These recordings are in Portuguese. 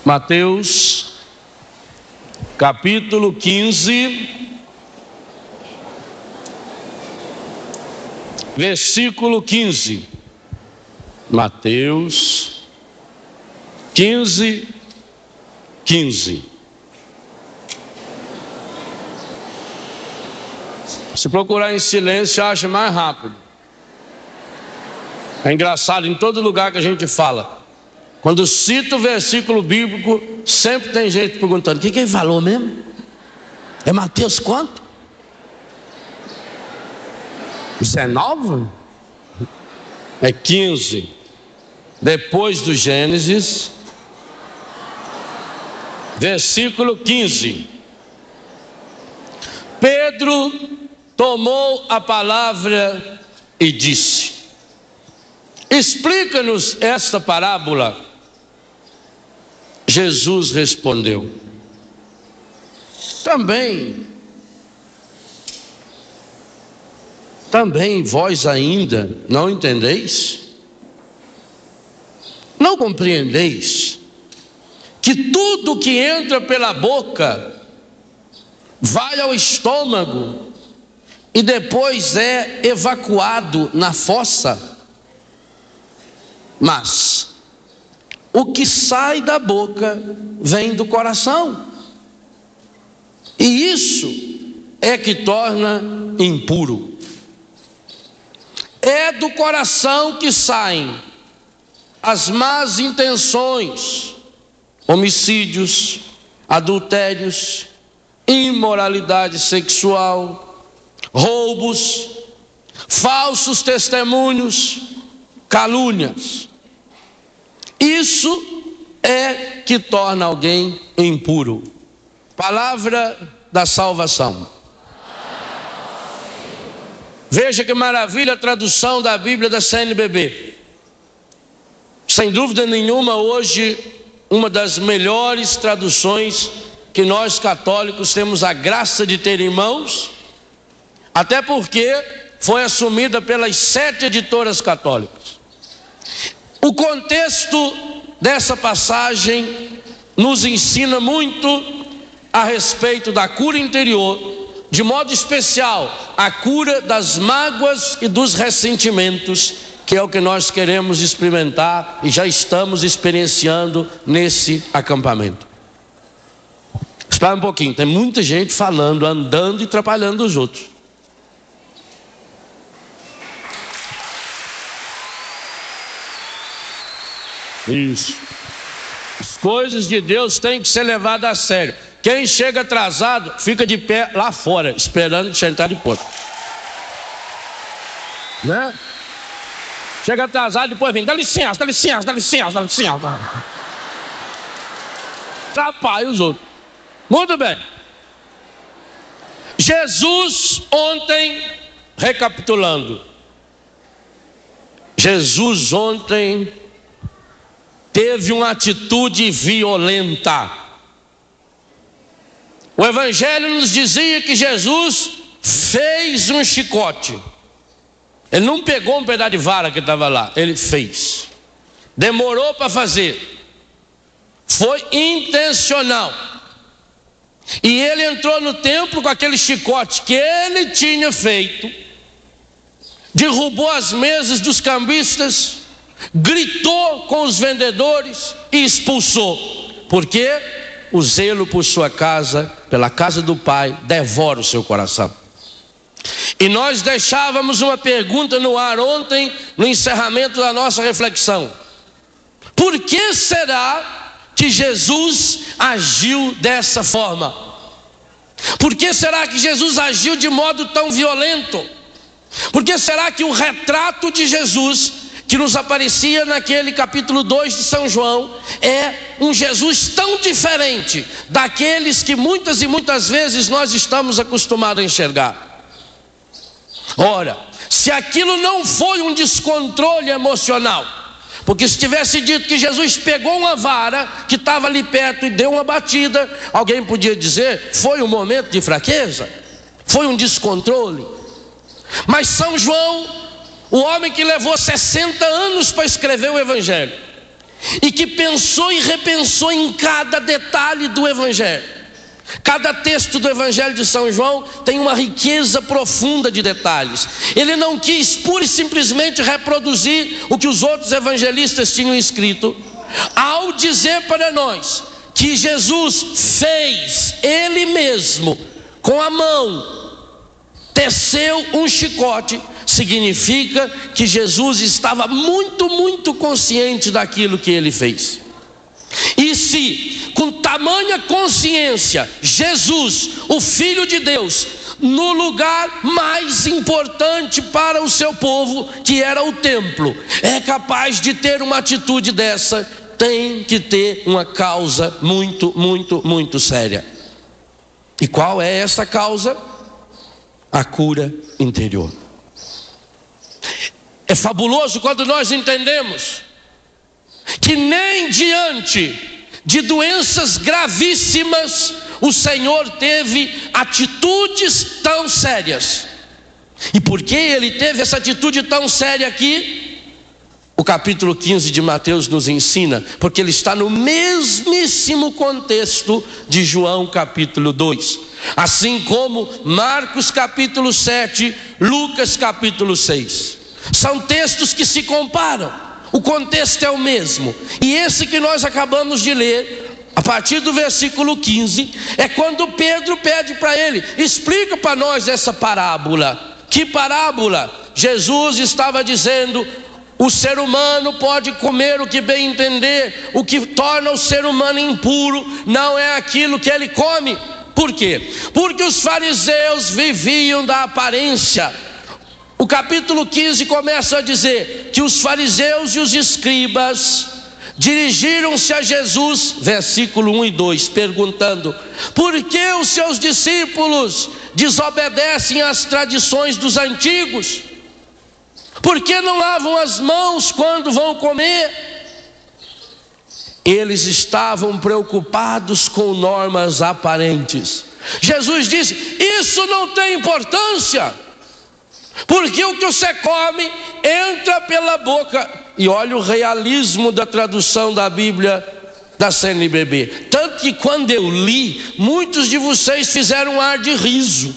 Mateus, capítulo 15, versículo 15. Mateus 15, 15. Se procurar em silêncio, acha mais rápido. É engraçado, em todo lugar que a gente fala, quando cita o versículo bíblico, sempre tem gente perguntando: o que ele falou mesmo? É Mateus quanto? 19? É 15. Depois do Gênesis, versículo 15. Pedro tomou a palavra e disse: explica-nos esta parábola. Jesus respondeu: também vós ainda não entendeis? Não compreendeis que tudo que entra pela boca vai ao estômago e depois é evacuado na fossa? Mas o que sai da boca vem do coração, e isso é que torna impuro. É do coração que saem as más intenções, homicídios, adultérios, imoralidade sexual, roubos, falsos testemunhos, calúnias. Isso é que torna alguém impuro. Palavra da salvação. Veja que maravilha a tradução da Bíblia da CNBB. Sem dúvida nenhuma, hoje, uma das melhores traduções que nós católicos temos a graça de ter em mãos, até porque foi assumida pelas 7 editoras católicas. O contexto dessa passagem nos ensina muito a respeito da cura interior, de modo especial a cura das mágoas e dos ressentimentos, que é o que nós queremos experimentar e já estamos experienciando nesse acampamento. Espera um pouquinho, tem muita gente falando, andando e atrapalhando os outros. Isso. As coisas de Deus têm que ser levadas a sério. Quem chega atrasado fica de pé lá fora, esperando de sentar depois. Né? Chega atrasado, depois vem: dá licença, dá licença, dá licença, dá licença. Atrapalha os outros. Muito bem. Jesus ontem, recapitulando, Jesus ontem teve uma atitude violenta. O Evangelho nos dizia que Jesus fez um chicote. Ele não pegou um pedaço de vara que estava lá, ele fez. Demorou para fazer. Foi intencional. E ele entrou no templo com aquele chicote que ele tinha feito, derrubou as mesas dos cambistas, gritou com os vendedores e expulsou. Porque o zelo por sua casa, pela casa do Pai, devora o seu coração. E nós deixávamos uma pergunta no ar ontem, no encerramento da nossa reflexão: por que será que Jesus agiu dessa forma? Por que será que Jesus agiu de modo tão violento? Por que será que o retrato de Jesus que nos aparecia naquele capítulo 2 de São João é um Jesus tão diferente daqueles que muitas e muitas vezes nós estamos acostumados a enxergar? Ora, se aquilo não foi um descontrole emocional, porque se tivesse dito que Jesus pegou uma vara que estava ali perto e deu uma batida, alguém podia dizer: foi um momento de fraqueza, foi um descontrole. Mas São João, o homem que levou 60 anos para escrever o Evangelho, e que pensou e repensou em cada detalhe do Evangelho. Cada texto do Evangelho de São João tem uma riqueza profunda de detalhes. Ele não quis pura e simplesmente reproduzir o que os outros evangelistas tinham escrito, ao dizer para nós que Jesus fez, Ele mesmo, com a mão, teceu um chicote. Significa que Jesus estava muito consciente daquilo que Ele fez. E se com tamanha consciência Jesus, o Filho de Deus, no lugar mais importante para o seu povo, que era o templo, é capaz de ter uma atitude dessa, tem que ter uma causa muito séria. E qual é essa causa? A cura interior. É fabuloso quando nós entendemos que nem diante de doenças gravíssimas o Senhor teve atitudes tão sérias. E por que Ele teve essa atitude tão séria aqui? O capítulo 15 de Mateus nos ensina, porque ele está no mesmíssimo contexto de João capítulo 2, assim como Marcos capítulo 7, Lucas capítulo 6. São textos que se comparam, o contexto é o mesmo. E esse que nós acabamos de ler, a partir do versículo 15, é quando Pedro pede para ele: explica para nós essa parábola. Que parábola? Jesus estava dizendo: o ser humano pode comer o que bem entender, o que torna o ser humano impuro não é aquilo que ele come. Por quê? Porque os fariseus viviam da aparência. O capítulo 15 começa a dizer que os fariseus e os escribas dirigiram-se a Jesus, versículo 1 e 2, perguntando: por que os seus discípulos desobedecem às tradições dos antigos? Por que não lavam as mãos quando vão comer? Eles estavam preocupados com normas aparentes. Jesus disse: isso não tem importância, porque o que você come entra pela boca. E olha o realismo da tradução da Bíblia da CNBB. Tanto que quando eu li, muitos de vocês fizeram um ar de riso,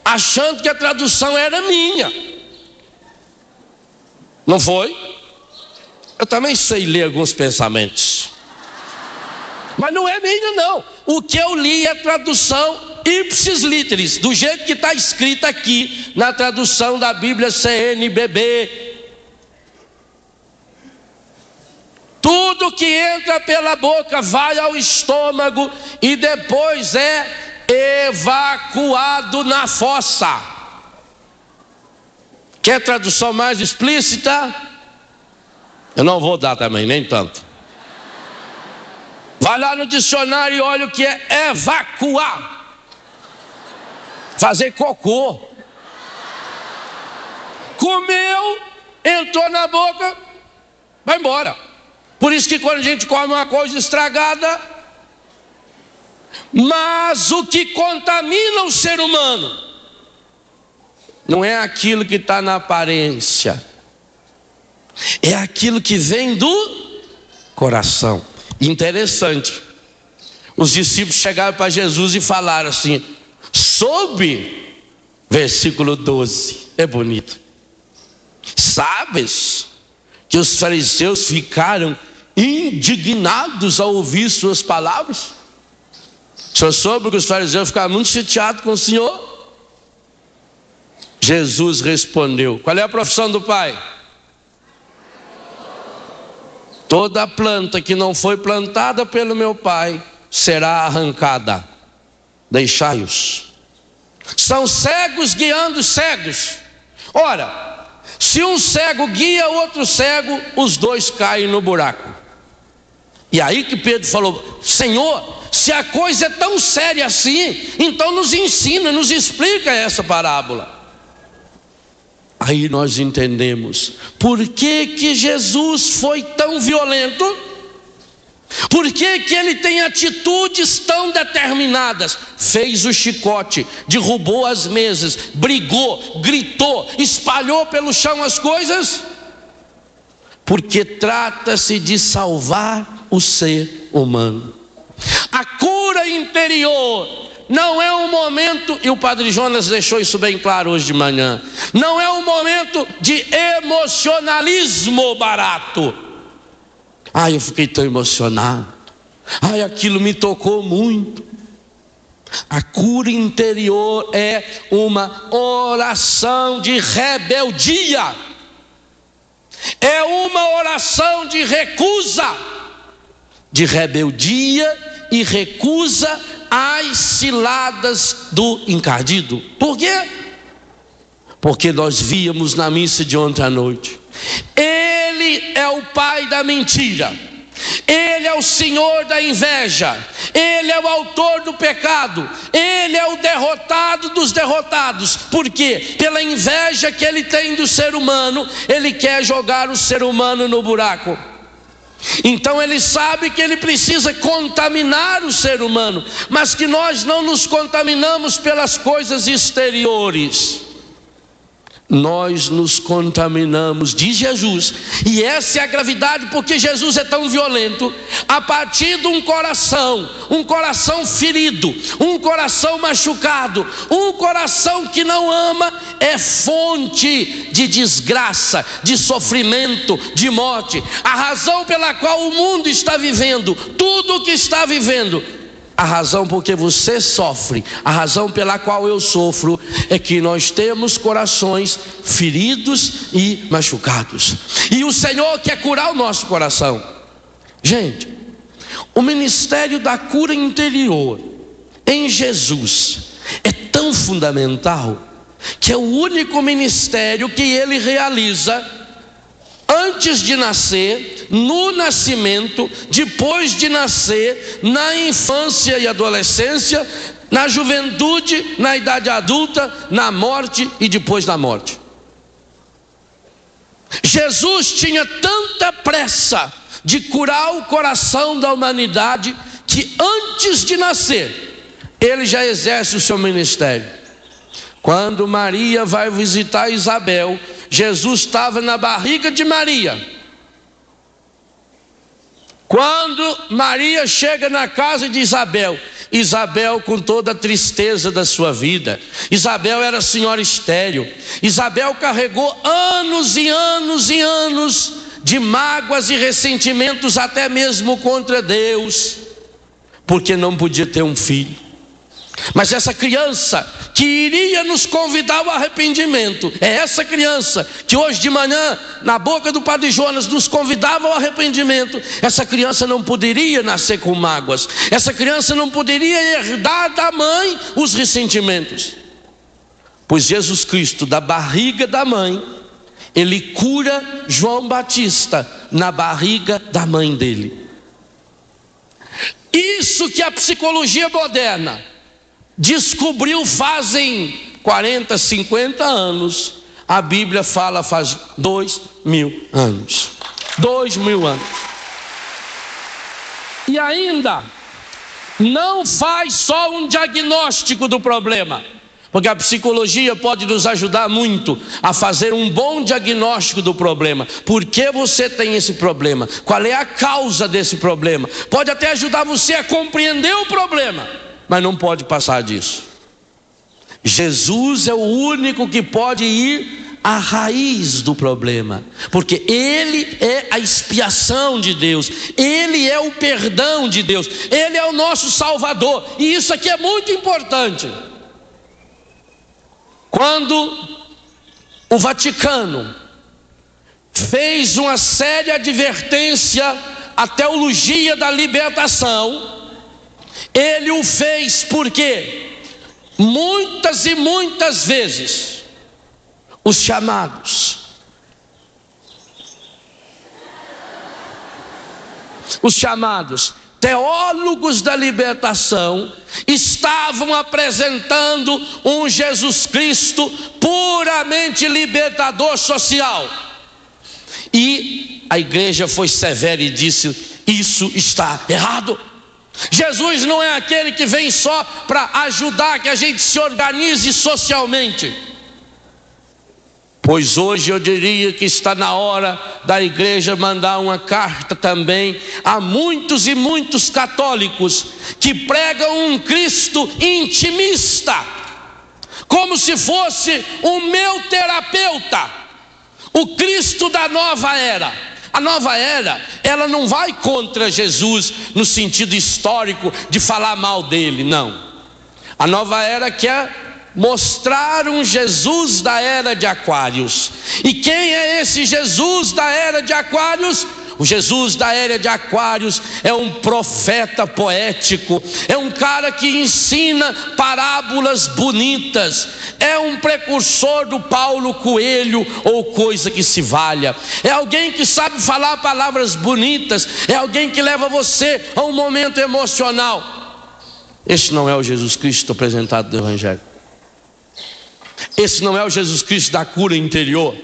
achando que a tradução era minha. Não foi? Eu também sei ler alguns pensamentos, mas não é minha não. O que eu li é tradução ipsis literis, do jeito que está escrito aqui na tradução da Bíblia CNBB. Tudo que entra pela boca vai ao estômago e depois é evacuado na fossa. Quer tradução mais explícita? Eu não vou dar também, nem tanto. Vai lá no dicionário e olha o que é evacuar. Fazer cocô. Comeu, entrou na boca, vai embora. Por isso que quando a gente come uma coisa estragada, mas o que contamina o ser humano não é aquilo que está na aparência, é aquilo que vem do coração. Interessante, os discípulos chegaram para Jesus e falaram assim, sob versículo 12, é bonito: sabes que os fariseus ficaram indignados ao ouvir suas palavras? O senhor soube que os fariseus ficaram muito chateados com o Senhor? Jesus respondeu: qual é a profissão do Pai? Toda planta que não foi plantada pelo meu Pai será arrancada. Deixai-os. São cegos guiando cegos. Ora, se um cego guia outro cego, os dois caem no buraco. E aí que Pedro falou: Senhor, se a coisa é tão séria assim, então nos ensina, nos explica essa parábola. Aí nós entendemos por que Jesus foi tão violento, por que ele tem atitudes tão determinadas. Fez o chicote, derrubou as mesas, brigou, gritou, espalhou pelo chão as coisas, porque trata-se de salvar o ser humano. A cura interior não é um momento, e o Padre Jonas deixou isso bem claro hoje de manhã, não é um momento de emocionalismo barato. Ai, eu fiquei tão emocionado. Ai, aquilo me tocou muito. A cura interior é uma oração de rebeldia. É uma oração de recusa, de rebeldia e recusa às ciladas do encardido. Por quê? Porque nós víamos na missa de ontem à noite, ele é o pai da mentira, ele é o senhor da inveja, ele é o autor do pecado, ele é o derrotado dos derrotados. Por quê? Pela inveja que ele tem do ser humano, ele quer jogar o ser humano no buraco. Então ele sabe que ele precisa contaminar o ser humano, mas que nós não nos contaminamos pelas coisas exteriores. Nós nos contaminamos, diz Jesus, e essa é a gravidade, porque Jesus é tão violento, a partir de um coração ferido, um coração machucado, um coração que não ama, é fonte de desgraça, de sofrimento, de morte. A razão pela qual o mundo está vivendo, tudo o que está vivendo, a razão porque você sofre, a razão pela qual eu sofro, é que nós temos corações feridos e machucados. E o Senhor quer curar o nosso coração. Gente, o ministério da cura interior em Jesus é tão fundamental, que é o único ministério que ele realiza antes de nascer, no nascimento, depois de nascer, na infância e adolescência, na juventude, na idade adulta, na morte e depois da morte. Jesus tinha tanta pressa de curar o coração da humanidade, que antes de nascer, ele já exerce o seu ministério. Quando Maria vai visitar Isabel, Jesus estava na barriga de Maria. Quando Maria chega na casa de Isabel, Isabel com toda a tristeza da sua vida, Isabel era senhora estéril, Isabel carregou anos e anos e anos de mágoas e ressentimentos, até mesmo contra Deus, porque não podia ter um filho. Mas essa criança que iria nos convidar ao arrependimento, é essa criança que hoje de manhã, na boca do Padre Jonas, nos convidava ao arrependimento. Essa criança não poderia nascer com mágoas, essa criança não poderia herdar da mãe os ressentimentos, pois Jesus Cristo, da barriga da mãe, ele cura João Batista na barriga da mãe dele. Isso que a psicologia moderna descobriu fazem 40, 50 anos, a Bíblia fala faz 2000 anos. 2000 anos. E ainda não faz só um diagnóstico do problema, porque a psicologia pode nos ajudar muito a fazer um bom diagnóstico do problema. Por que você tem esse problema? Qual é a causa desse problema? Pode até ajudar você a compreender o problema, mas não pode passar disso. Jesus é o único que pode ir à raiz do problema, porque ele é a expiação de Deus, ele é o perdão de Deus, ele é o nosso Salvador. E isso aqui é muito importante. Quando o Vaticano fez uma séria advertência à teologia da libertação, ele o fez porque muitas e muitas vezes os chamados teólogos da libertação estavam apresentando um Jesus Cristo puramente libertador social. E a igreja foi severa e disse: isso está errado. Jesus não é aquele que vem só para ajudar que a gente se organize socialmente. Pois hoje eu diria que está na hora da igreja mandar uma carta também a muitos e muitos católicos que pregam um Cristo intimista, como se fosse o meu terapeuta, o Cristo da nova era. A nova era, ela não vai contra Jesus no sentido histórico de falar mal dele, não. A nova era quer mostrar um Jesus da era de Aquários. E quem é esse Jesus da era de Aquários? O Jesus da era de Aquários é um profeta poético, é um cara que ensina parábolas bonitas, é um precursor do Paulo Coelho ou coisa que se valha, é alguém que sabe falar palavras bonitas, é alguém que leva você a um momento emocional. Esse não é o Jesus Cristo apresentado no Evangelho. Esse não é o Jesus Cristo da cura interior.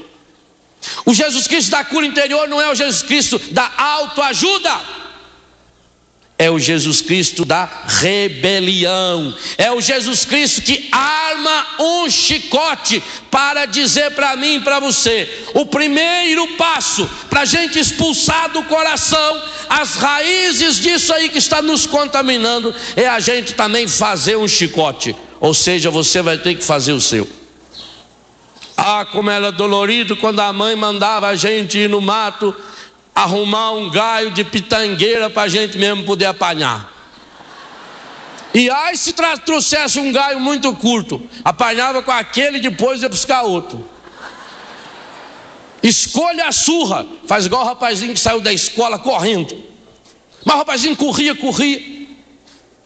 O Jesus Cristo da cura interior não é o Jesus Cristo da autoajuda. É o Jesus Cristo da rebelião. É o Jesus Cristo que arma um chicote para dizer para mim e para você: o primeiro passo para a gente expulsar do coração as raízes disso aí que está nos contaminando é a gente também fazer um chicote. Ou seja, você vai ter que fazer o seu. Ah, como era dolorido quando a mãe mandava a gente ir no mato arrumar um galho de pitangueira para a gente mesmo poder apanhar. E aí se trouxesse um galho muito curto, apanhava com aquele e depois ia buscar outro. Escolha a surra. Faz igual o rapazinho que saiu da escola correndo. Mas o rapazinho corria.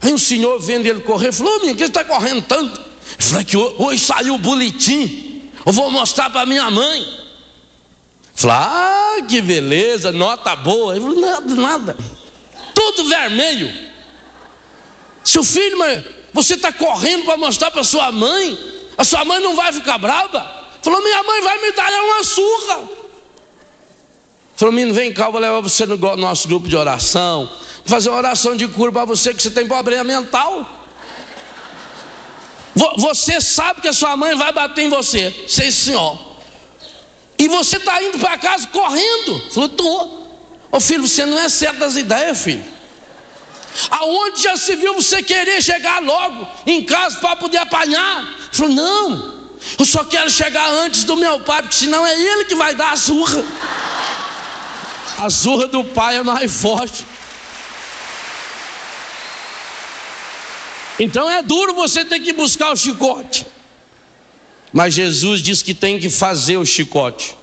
Aí o senhor vendo ele correr, falou: menino, que você está correndo tanto? Eu falei que hoje saiu o boletim, eu vou mostrar para minha mãe. Falei: ah, que beleza, nota boa. Ele falou: nada, tudo vermelho. Seu filho, mas você está correndo para mostrar para sua mãe? A sua mãe não vai ficar brava? Falou: minha mãe vai me dar uma surra. Falou: menino, vem cá, eu vou levar você no nosso grupo de oração, vou fazer uma oração de cura para você, que você tem problema mental. Você sabe que a sua mãe vai bater em você. Sim, senhor. E você está indo para casa correndo. Falou: estou. Ô filho, você não é certo das ideias, filho. Aonde já se viu você querer chegar logo em casa para poder apanhar? Falou: não, eu só quero chegar antes do meu pai, porque senão é ele que vai dar a surra. A surra do pai é mais forte. Então é duro você ter que buscar o chicote. Mas Jesus diz que tem que fazer o chicote.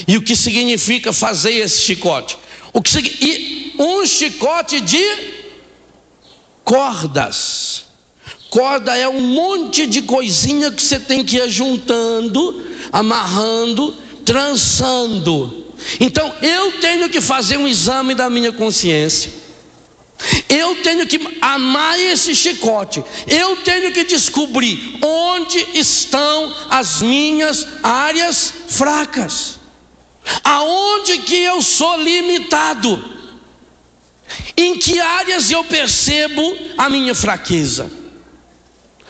E o que significa fazer esse chicote? Um chicote de cordas. Corda é um monte de coisinha que você tem que ir juntando, amarrando, trançando. Então eu tenho que fazer um exame da minha consciência. Eu tenho que amar esse chicote. Eu tenho que descobrir onde estão as minhas áreas fracas, aonde que eu sou limitado, em que áreas eu percebo a minha fraqueza.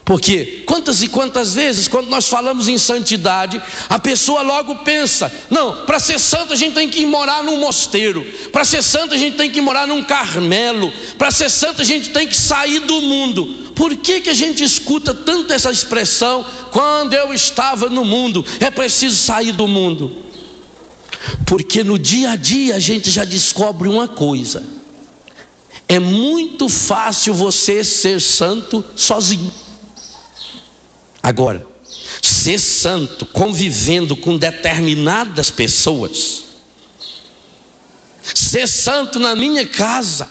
Porque quantas e quantas vezes, quando nós falamos em santidade, a pessoa logo pensa: não, para ser santo a gente tem que ir morar num mosteiro, para ser santo a gente tem que ir morar num Carmelo, para ser santo a gente tem que sair do mundo. Por que a gente escuta tanto essa expressão? Quando eu estava no mundo, é preciso sair do mundo. Porque no dia a dia a gente já descobre uma coisa: é muito fácil você ser santo sozinho. Agora, ser santo convivendo com determinadas pessoas, ser santo na minha casa,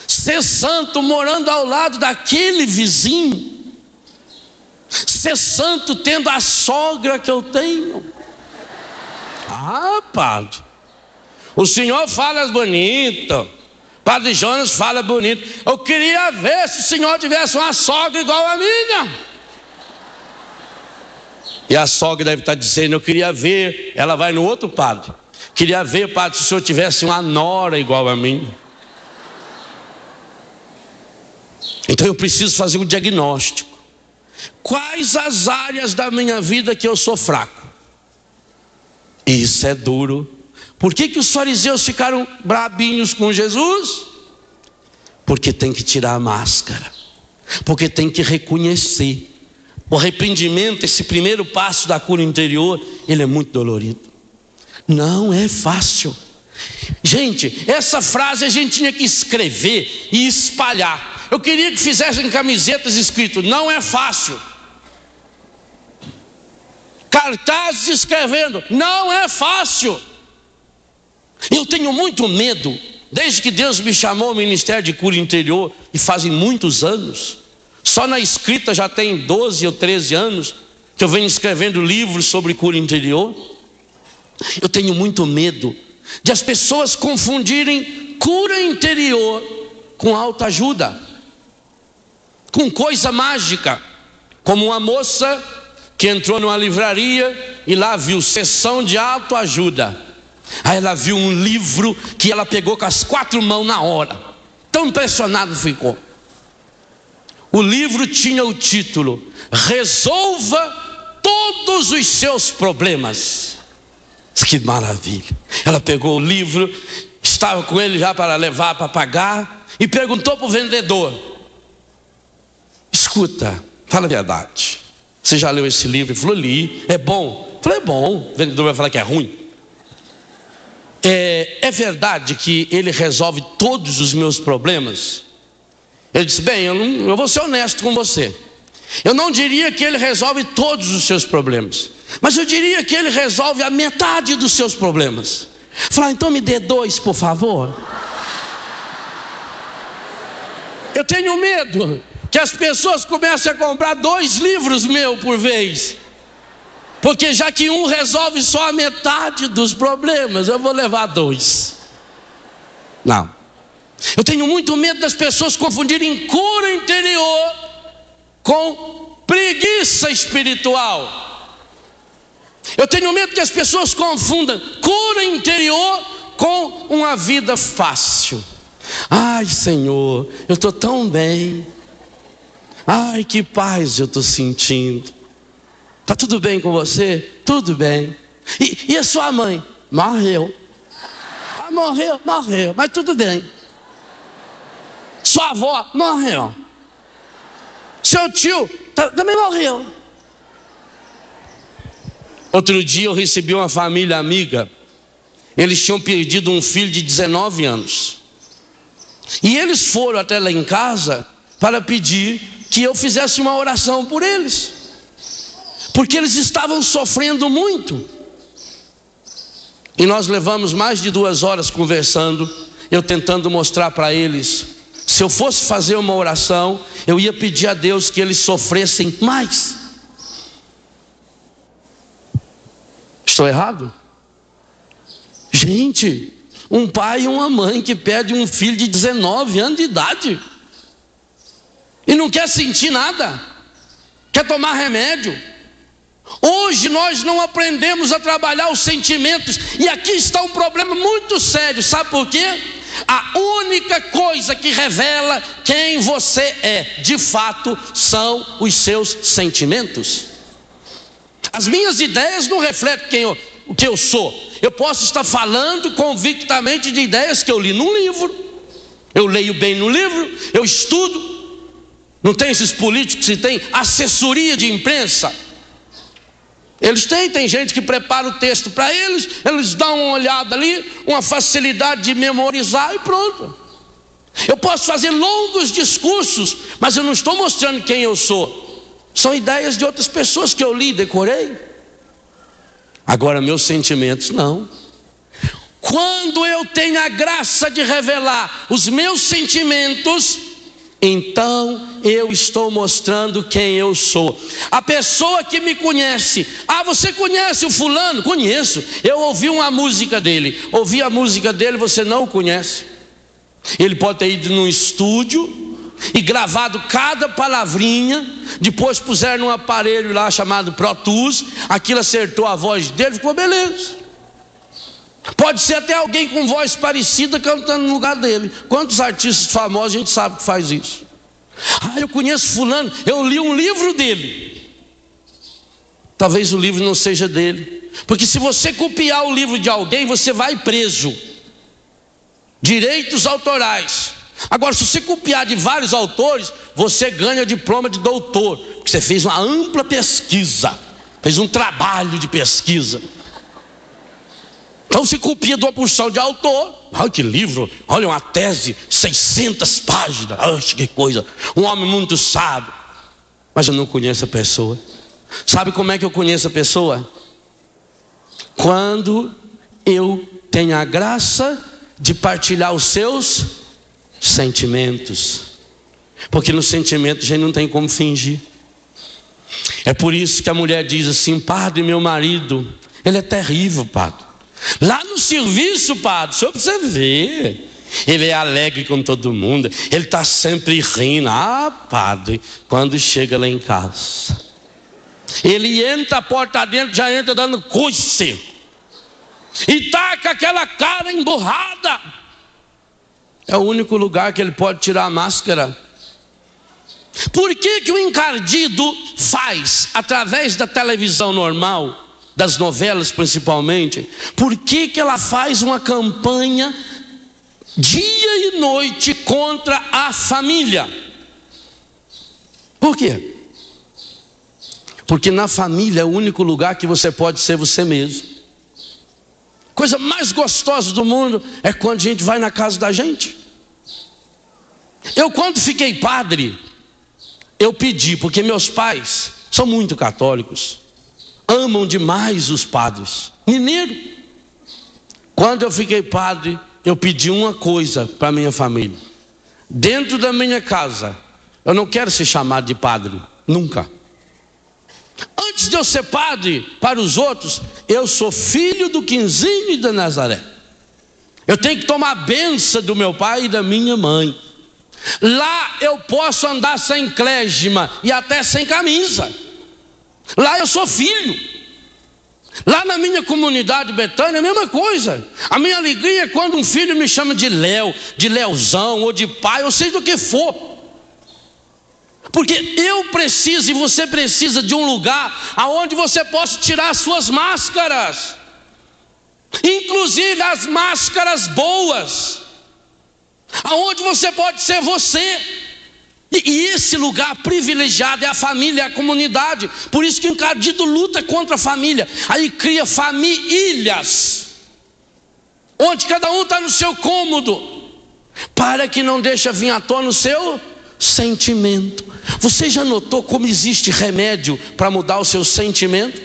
ser santo morando ao lado daquele vizinho, ser santo tendo a sogra que eu tenho. Ah, padre, o senhor fala bonito, Padre Jonas fala bonito. Eu queria ver se o senhor tivesse uma sogra igual a minha. E a sogra deve estar dizendo: eu queria ver. Ela vai no outro padre: queria ver, padre, se o senhor tivesse uma nora igual a mim. Então eu preciso fazer um diagnóstico. quais as áreas da minha vida que eu sou fraco. Isso é duro. Por que os fariseus ficaram brabinhos com Jesus? Porque tem que tirar a máscara, porque tem que reconhecer. O arrependimento, esse primeiro passo da cura interior, ele é muito dolorido. Não é fácil. Gente, essa frase a gente tinha que escrever e espalhar. Eu queria que fizessem camisetas escrito: não é fácil. Cartazes escrevendo: não é fácil. Eu tenho muito medo, desde que Deus me chamou ao ministério de cura interior, e fazem muitos anos, só na escrita já tem 12 ou 13 anos que eu venho escrevendo livros sobre cura interior. Eu tenho muito medo de as pessoas confundirem cura interior com autoajuda, com coisa mágica, como uma moça que entrou numa livraria e lá viu seção de autoajuda. Aí ela viu um livro que ela pegou com as 4 mãos na hora. Tão impressionado ficou. O livro tinha o título: Resolva todos os seus problemas. Que maravilha. Ela pegou o livro, estava com ele já para levar para pagar, e perguntou para o vendedor: escuta, fala a verdade, você já leu esse livro? Ele falou: li. É bom? Eu falei: é bom. O vendedor vai falar que é ruim. É verdade que ele resolve todos os meus problemas? Ele disse: bem, eu vou ser honesto com você. Eu não diria que ele resolve todos os seus problemas, mas eu diria que ele resolve a metade dos seus problemas. Falei: então me dê 2, por favor. Eu tenho medo que as pessoas comecem a comprar 2 livros meus por vez, porque já que um resolve só a metade dos problemas, eu vou levar 2. Não. Eu tenho muito medo das pessoas confundirem cura interior com preguiça espiritual. Eu tenho medo que as pessoas confundam cura interior com uma vida fácil. Ai, Senhor, eu estou tão bem. Ai, que paz eu estou sentindo. Está tudo bem com você? Tudo bem. E a sua mãe? Morreu. Ah, morreu, mas tudo bem. Sua avó? Morreu. Seu tio? Também morreu. Outro dia eu recebi uma família amiga. Eles tinham perdido um filho de 19 anos. E eles foram até lá em casa para pedir que eu fizesse uma oração por eles, porque eles estavam sofrendo muito. E nós levamos mais de 2 horas conversando, eu tentando mostrar para eles, se eu fosse fazer uma oração, eu ia pedir a Deus que eles sofressem mais. Estou errado? Gente, um pai e uma mãe que perde um filho de 19 anos de idade e não quer sentir nada, quer tomar remédio. Hoje nós não aprendemos a trabalhar os sentimentos, e aqui está um problema muito sério. Sabe por quê? A única coisa que revela quem você é, de fato, são os seus sentimentos. As minhas ideias não refletem o que eu sou. Eu posso estar falando convictamente de ideias que eu li num livro, eu leio bem no livro, eu estudo. Não tem esses políticos que têm assessoria de imprensa? Eles tem gente que prepara o texto para eles, eles dão uma olhada ali, uma facilidade de memorizar e pronto. Eu posso fazer longos discursos, mas eu não estou mostrando quem eu sou. São ideias de outras pessoas que eu li e decorei. Agora meus sentimentos não. Quando eu tenho a graça de revelar os meus sentimentos, então eu estou mostrando quem eu sou. A pessoa que me conhece: ah, você conhece o fulano? Conheço, eu ouvi uma música dele. Ouvi a música dele, você não o conhece. Ele pode ter ido num estúdio e gravado cada palavrinha, depois puseram num aparelho lá chamado Pro Tools, aquilo acertou a voz dele, ficou beleza. Pode ser até alguém com voz parecida cantando no lugar dele. Quantos artistas famosos a gente sabe que faz isso? Ah, eu conheço fulano, eu li um livro dele. talvez o livro não seja dele. Porque se você copiar o livro de alguém, você vai preso. Direitos autorais. Agora, se você copiar de vários autores, você ganha diploma de doutor, porque você fez uma ampla pesquisa, fez um trabalho de pesquisa. Então se copia de uma porção de autor. Olha que livro, olha uma tese, 600 páginas, olha que coisa, um homem muito sábio. Mas eu não conheço a pessoa. Sabe como é que eu conheço a pessoa? Quando eu tenho a graça de partilhar os seus sentimentos. Porque no sentimento a gente não tem como fingir. É por isso que a mulher diz assim: padre, meu marido, ele é terrível, padre. Lá no serviço, padre, só para você ver, ele é alegre com todo mundo, ele está sempre rindo. Ah, padre, quando chega lá em casa, ele entra a porta dentro, já entra dando coice, e tá com aquela cara emburrada. É o único lugar que ele pode tirar a máscara. Por que que o encardido faz, através da televisão normal, das novelas principalmente, por que que ela faz uma campanha dia e noite contra a família? Por quê? Porque na família é o único lugar que você pode ser você mesmo. Coisa mais gostosa do mundo é quando a gente vai na casa da gente. Eu, quando fiquei padre, eu pedi, porque meus pais são muito católicos, amam demais os padres, mineiro. Quando eu fiquei padre, eu pedi uma coisa para minha família: dentro da minha casa, eu não quero ser chamado de padre, nunca. Antes de eu ser padre para os outros, eu sou filho do Quinzinho e da Nazaré. Eu tenho que tomar a bênção do meu pai e da minha mãe. Lá eu posso andar sem clésima e até sem camisa. Lá eu sou filho. Lá na minha comunidade Betânia, a mesma coisa. A minha alegria é quando um filho me chama de Léo, de Leozão, ou de pai, ou seja do que for. Porque eu preciso e você precisa de um lugar aonde você possa tirar as suas máscaras, inclusive as máscaras boas, aonde você pode ser você. E esse lugar privilegiado é a família, é a comunidade. Por isso que o encardido luta contra a família. Aí cria famílias, onde cada um está no seu cômodo, para que não deixe vir à tona o seu sentimento. Você já notou como existe remédio para mudar o seu sentimento?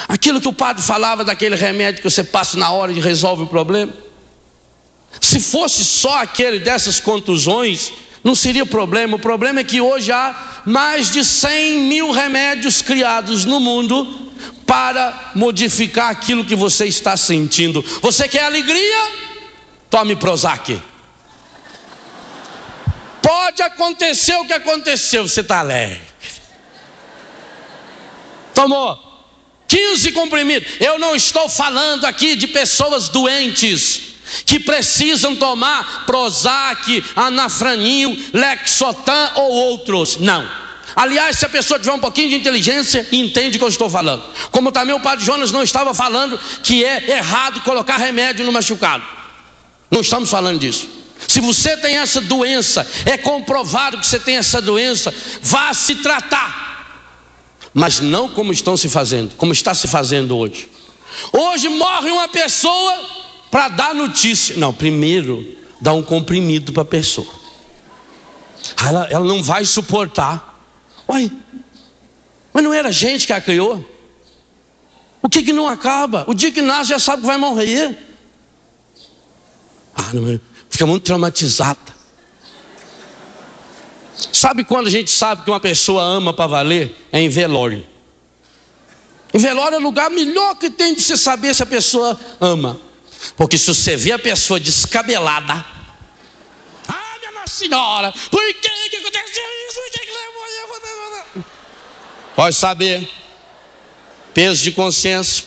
Aquilo que o padre falava daquele remédio que você passa na hora e resolve o problema. Se fosse só aquele dessas contusões, não seria problema. O problema é que hoje há mais de 100 mil remédios criados no mundo para modificar aquilo que você está sentindo. Você quer alegria? Tome Prozac. Pode acontecer o que aconteceu, você está alegre. Tomou 15 comprimidos. Eu não estou falando aqui de pessoas doentes que precisam tomar Prozac, Anafranil, Lexotan ou outros. Não. Aliás, se a pessoa tiver um pouquinho de inteligência, entende o que eu estou falando. Como também o padre Jonas não estava falando que é errado colocar remédio no machucado. Não estamos falando disso. Se você tem essa doença, é comprovado que você tem essa doença, vá se tratar. Mas não como estão se fazendo, como está se fazendo hoje. Hoje morre uma pessoa para dar notícia. Não, primeiro dá um comprimido para a pessoa. Ela não vai suportar. Uai, mas não era gente que a criou? O que não acaba? O dia que nasce já sabe que vai morrer. Não, fica muito traumatizada. Sabe quando a gente sabe que uma pessoa ama para valer? É em velório. Em velório é o lugar melhor que tem de você saber se a pessoa ama. Porque se você vê a pessoa descabelada, minha Nossa Senhora, por que aconteceu isso? Por que levou? Pode saber. Peso de consciência.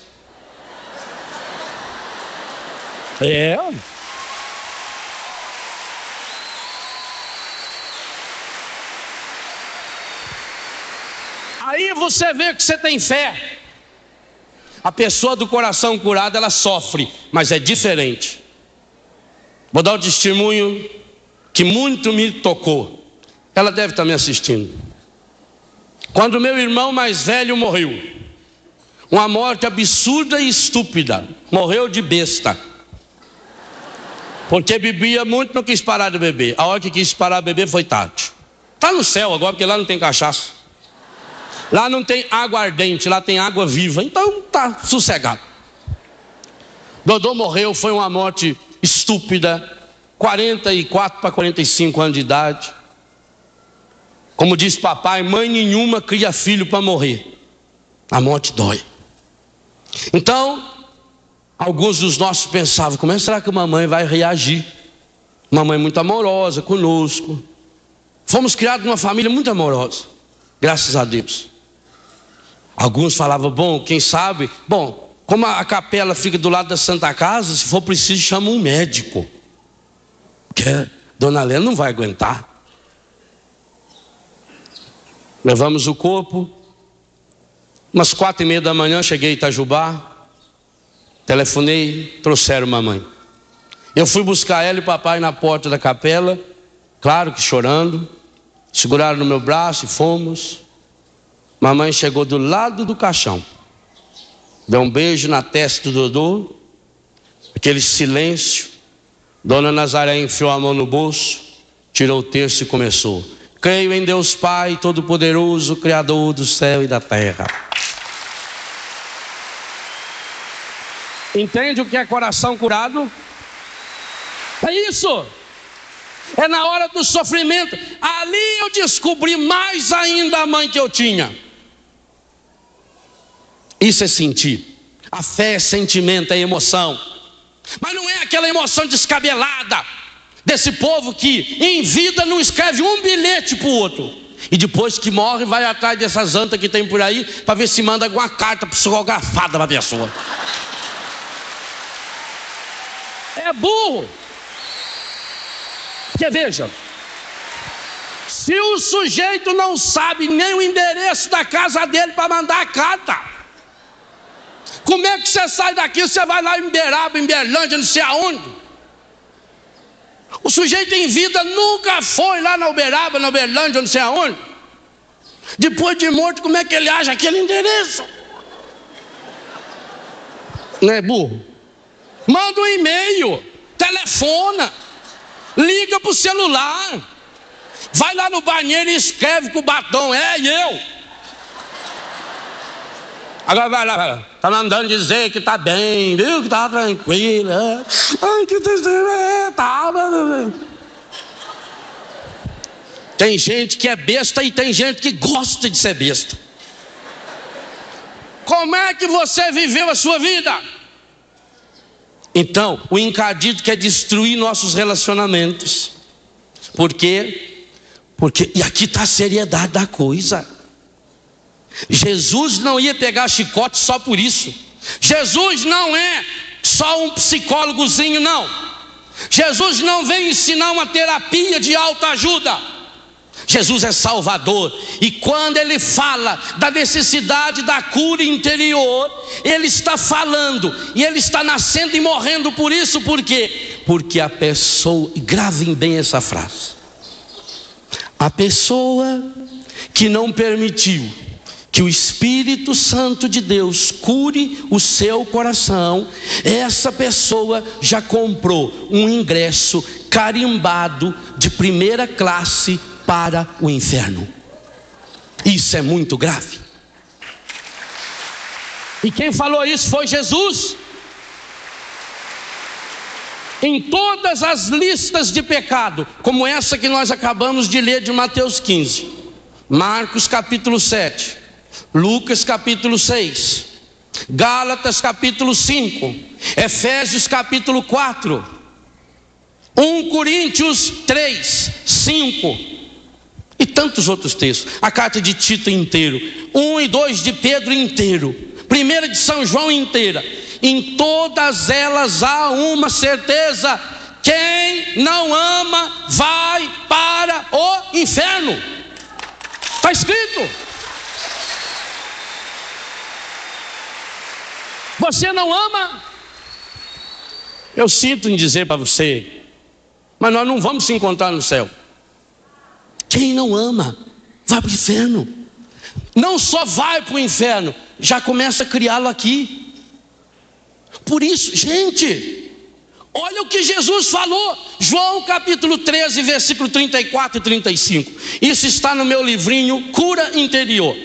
Aí você vê que você tem fé. A pessoa do coração curado, ela sofre, mas é diferente. Vou dar um testemunho que muito me tocou. Ela deve estar me assistindo. Quando meu irmão mais velho morreu, uma morte absurda e estúpida, morreu de besta, porque bebia muito, não quis parar de beber. A hora que quis parar de beber foi tarde. Está no céu agora, porque lá não tem cachaça, lá não tem água ardente, lá tem água viva, então tá sossegado. Dodô morreu, foi uma morte estúpida, 44 para 45 anos de idade. Como diz papai, mãe nenhuma cria filho para morrer. A morte dói. Então, alguns dos nossos pensavam, como será que a mamãe vai reagir? Mamãe muito amorosa conosco. Fomos criados numa família muito amorosa, graças a Deus. Alguns falavam, bom, quem sabe, bom, como a capela fica do lado da Santa Casa, se for preciso chama um médico, porque a dona Helena não vai aguentar. Levamos o corpo, umas 4:30 da manhã, cheguei em Itajubá, telefonei, trouxeram mamãe. Eu fui buscar ela e papai na porta da capela, claro que chorando, seguraram no meu braço e fomos. Mamãe chegou do lado do caixão, deu um beijo na testa do Dodô, aquele silêncio. Dona Nazaré enfiou a mão no bolso, tirou o terço e começou: creio em Deus Pai Todo-Poderoso, Criador do céu e da terra. Entende o que é coração curado? É isso. É na hora do sofrimento. Ali eu descobri mais ainda a mãe que eu tinha. Isso é sentir. A fé é sentimento, é emoção. Mas não é aquela emoção descabelada desse povo que em vida não escreve um bilhete para o outro, e depois que morre vai atrás dessas antas que tem por aí para ver se manda alguma carta psicografada para a pessoa. É burro. Porque veja, se o sujeito não sabe nem o endereço da casa dele para mandar a carta, como é que você sai daqui? Você vai lá em Beraba, em Berlândia, não sei aonde. O sujeito em vida nunca foi lá na Uberaba, na Uberlândia, não sei aonde. Depois de morto, como é que ele acha aquele endereço? Não é burro? Manda um e-mail, telefona, liga para o celular, vai lá no banheiro e escreve com o batom, eu. Agora vai lá, tá mandando dizer que tá bem, viu, que tá tranquilo. Ai, que tá. Tem gente que é besta e tem gente que gosta de ser besta. Como é que você viveu a sua vida? Então, o encadido quer destruir nossos relacionamentos. Por quê? Porque, e aqui está a seriedade da coisa. Jesus não ia pegar chicote só por isso. Jesus não é só um psicólogozinho, não. Jesus não vem ensinar uma terapia de autoajuda. Jesus é Salvador, e quando ele fala da necessidade da cura interior, ele está falando, e ele está nascendo e morrendo por isso. Por quê? Porque a pessoa, gravem bem essa frase, a pessoa que não permitiu que o Espírito Santo de Deus cure o seu coração, essa pessoa já comprou um ingresso carimbado de primeira classe para o inferno. Isso é muito grave. E quem falou isso foi Jesus. Em todas as listas de pecado, como essa que nós acabamos de ler de Mateus 15, Marcos capítulo 7, Lucas capítulo 6, Gálatas capítulo 5, Efésios capítulo 4, 1 Coríntios 3, 5 e tantos outros textos, a carta de Tito inteiro, 1 e 2 de Pedro inteiro, 1 de São João inteira. Em todas elas há uma certeza: quem não ama vai para o inferno. Está escrito. Você não ama? Eu sinto em dizer para você, mas nós não vamos se encontrar no céu. Quem não ama, vai para o inferno. Não só vai para o inferno, já começa a criá-lo aqui. Por isso, gente, olha o que Jesus falou, João capítulo 13, versículo 34 e 35. Isso está no meu livrinho Cura Interior.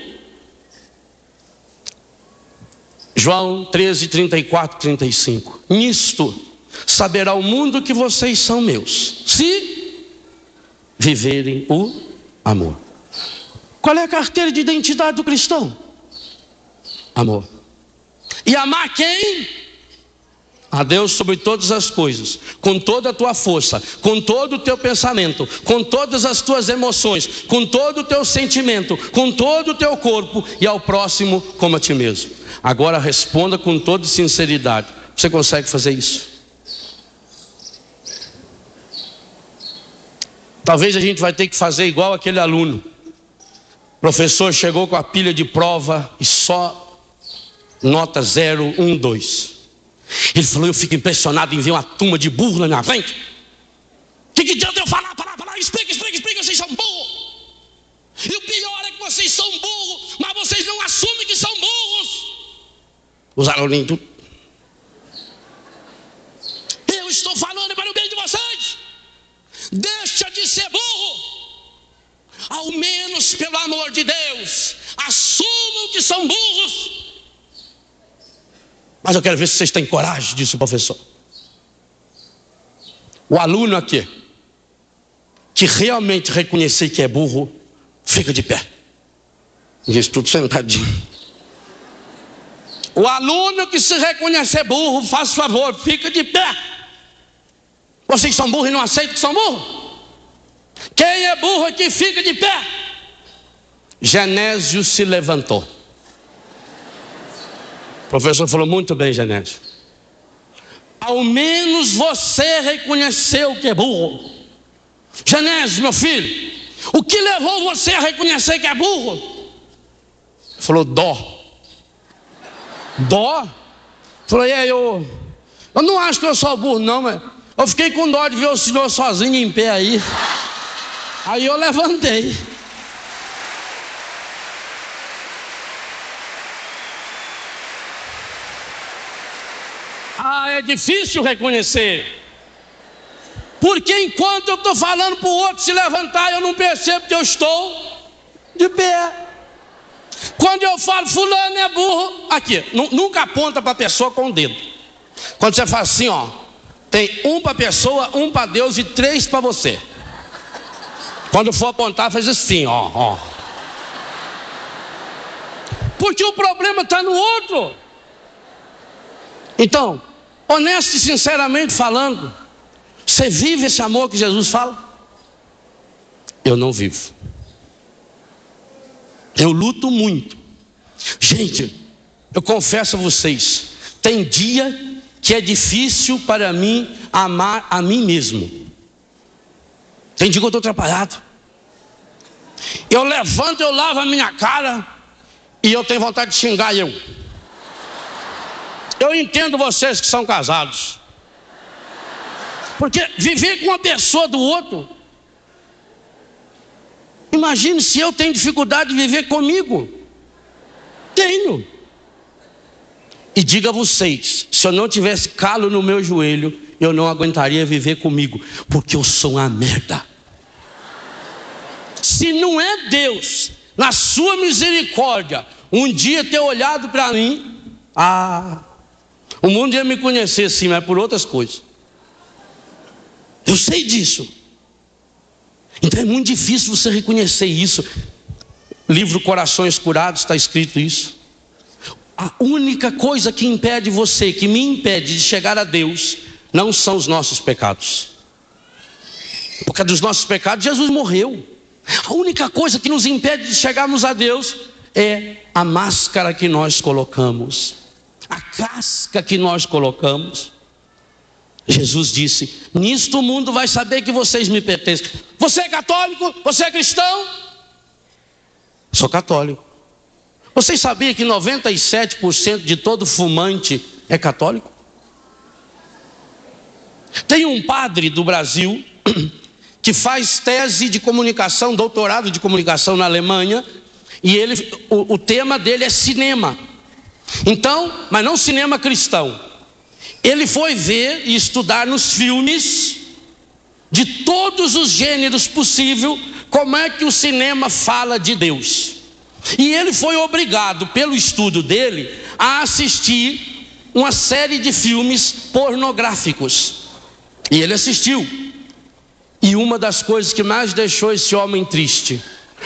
João 13, 34 e 35. Nisto saberá o mundo que vocês são meus, se viverem o amor. Qual é a carteira de identidade do cristão? Amor. E amar quem? A Deus sobre todas as coisas, com toda a tua força, com todo o teu pensamento, com todas as tuas emoções, com todo o teu sentimento, com todo o teu corpo, e ao próximo como a ti mesmo. Agora responda com toda sinceridade: você consegue fazer isso? Talvez a gente vai ter que fazer igual aquele aluno. O professor chegou com a pilha de prova e só nota 0, 1, 2. Ele falou: eu fico impressionado em ver uma turma de burro na minha frente. O que adianta eu falar, explica, vocês são burros. E o pior é que vocês são burros, mas vocês não assumem que são burros. Os alunos tudo. Eu estou falando para o bem de vocês. Deixa de ser burro. Ao menos pelo amor de Deus, assumam que são burros. Mas eu quero ver se vocês têm coragem disso, professor. O aluno aqui, que realmente reconhecer que é burro, fica de pé. Diz tudo sentadinho. O aluno que se reconhecer burro, faz favor, fica de pé. Vocês são burros e não aceitam que são burros? Quem é burro aqui fica de pé. Genésio se levantou. O professor falou: muito bem, Genésio. Ao menos você reconheceu que é burro. Genésio, meu filho, o que levou você a reconhecer que é burro? Ele falou: dó. Dó? Falei: eu não acho que eu sou burro não, mas eu fiquei com dó de ver o senhor sozinho em pé aí. Aí eu levantei. É difícil reconhecer. Porque enquanto eu estou falando para o outro se levantar, eu não percebo que eu estou de pé. Quando eu falo fulano é burro, aqui, nunca aponta para a pessoa com o dedo. Quando você fala assim, ó, tem um para a pessoa, um para Deus e 3 para você. Quando for apontar, faz assim, ó. Porque o problema está no outro. Então, honesto e sinceramente falando, você vive esse amor que Jesus fala? Eu não vivo. Eu luto muito. Gente, eu confesso a vocês, tem dia que é difícil para mim amar a mim mesmo. Tem dia que eu estou atrapalhado. Eu levanto, eu lavo a minha cara e eu tenho vontade de xingar eu. Eu entendo vocês que são casados. Porque viver com uma pessoa do outro, imagine se eu tenho dificuldade de viver comigo. Tenho. E diga a vocês, se eu não tivesse calo no meu joelho, eu não aguentaria viver comigo, porque eu sou uma merda. Se não é Deus, na sua misericórdia, um dia ter olhado para mim, o mundo ia me conhecer sim, mas por outras coisas. Eu sei disso. Então é muito difícil você reconhecer isso. Livro Corações Curados está escrito isso. A única coisa que impede você, que me impede de chegar a Deus, não são os nossos pecados. Por causa dos nossos pecados, Jesus morreu. A única coisa que nos impede de chegarmos a Deus é a máscara que nós colocamos, a casca que nós colocamos. Jesus disse: nisto o mundo vai saber que vocês me pertencem. Você é católico? Você é cristão? Sou católico. Vocês sabiam que 97% de todo fumante é católico? Tem um padre do Brasil que faz tese de comunicação, doutorado de comunicação na Alemanha, e o tema dele é cinema. Então, mas não cinema cristão. Ele foi ver e estudar nos filmes de todos os gêneros possíveis como é que o cinema fala de Deus. E ele foi obrigado, pelo estudo dele, a assistir uma série de filmes pornográficos. E ele assistiu. E uma das coisas que mais deixou esse homem triste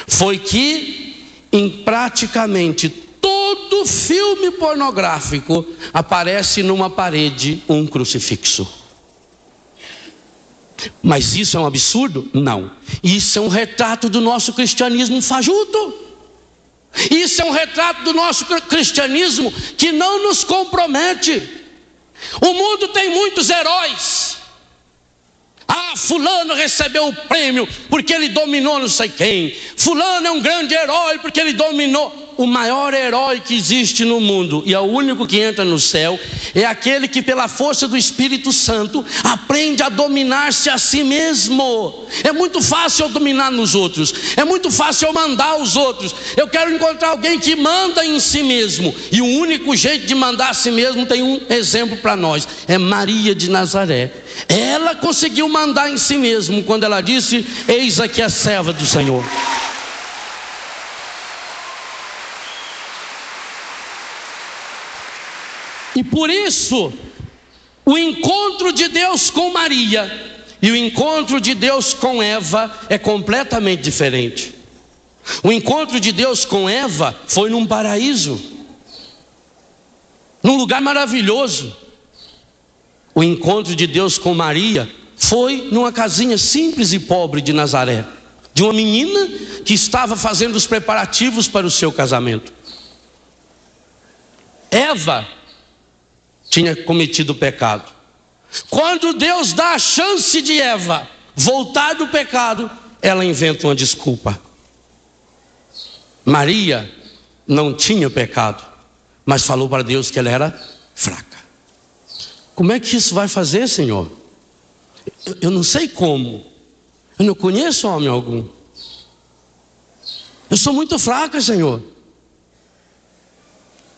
foi que em praticamente todo filme pornográfico aparece numa parede um crucifixo. Mas isso é um absurdo? Não. Isso é um retrato do nosso cristianismo fajuto. Isso é um retrato do nosso cristianismo que não nos compromete. O mundo tem muitos heróis. Ah, fulano recebeu o prêmio porque ele dominou não sei quem. Fulano é um grande herói porque ele dominou. O maior herói que existe no mundo, e é o único que entra no céu, é aquele que pela força do Espírito Santo aprende a dominar-se a si mesmo. É muito fácil eu dominar nos outros, é muito fácil eu mandar os outros. Eu quero encontrar alguém que manda em si mesmo, e o único jeito de mandar a si mesmo tem um exemplo para nós, é Maria de Nazaré. Ela conseguiu mandar em si mesmo quando ela disse: eis aqui a serva do Senhor. E por isso, o encontro de Deus com Maria e o encontro de Deus com Eva é completamente diferente. O encontro de Deus com Eva foi num paraíso, num lugar maravilhoso. O encontro de Deus com Maria foi numa casinha simples e pobre de Nazaré, de uma menina que estava fazendo os preparativos para o seu casamento. Eva tinha cometido o pecado. Quando Deus dá a chance de Eva voltar do pecado, ela inventa uma desculpa. Maria não tinha pecado, mas falou para Deus que ela era fraca. Como é que isso vai fazer, Senhor? Eu não sei como. Eu não conheço homem algum. Eu sou muito fraca, Senhor.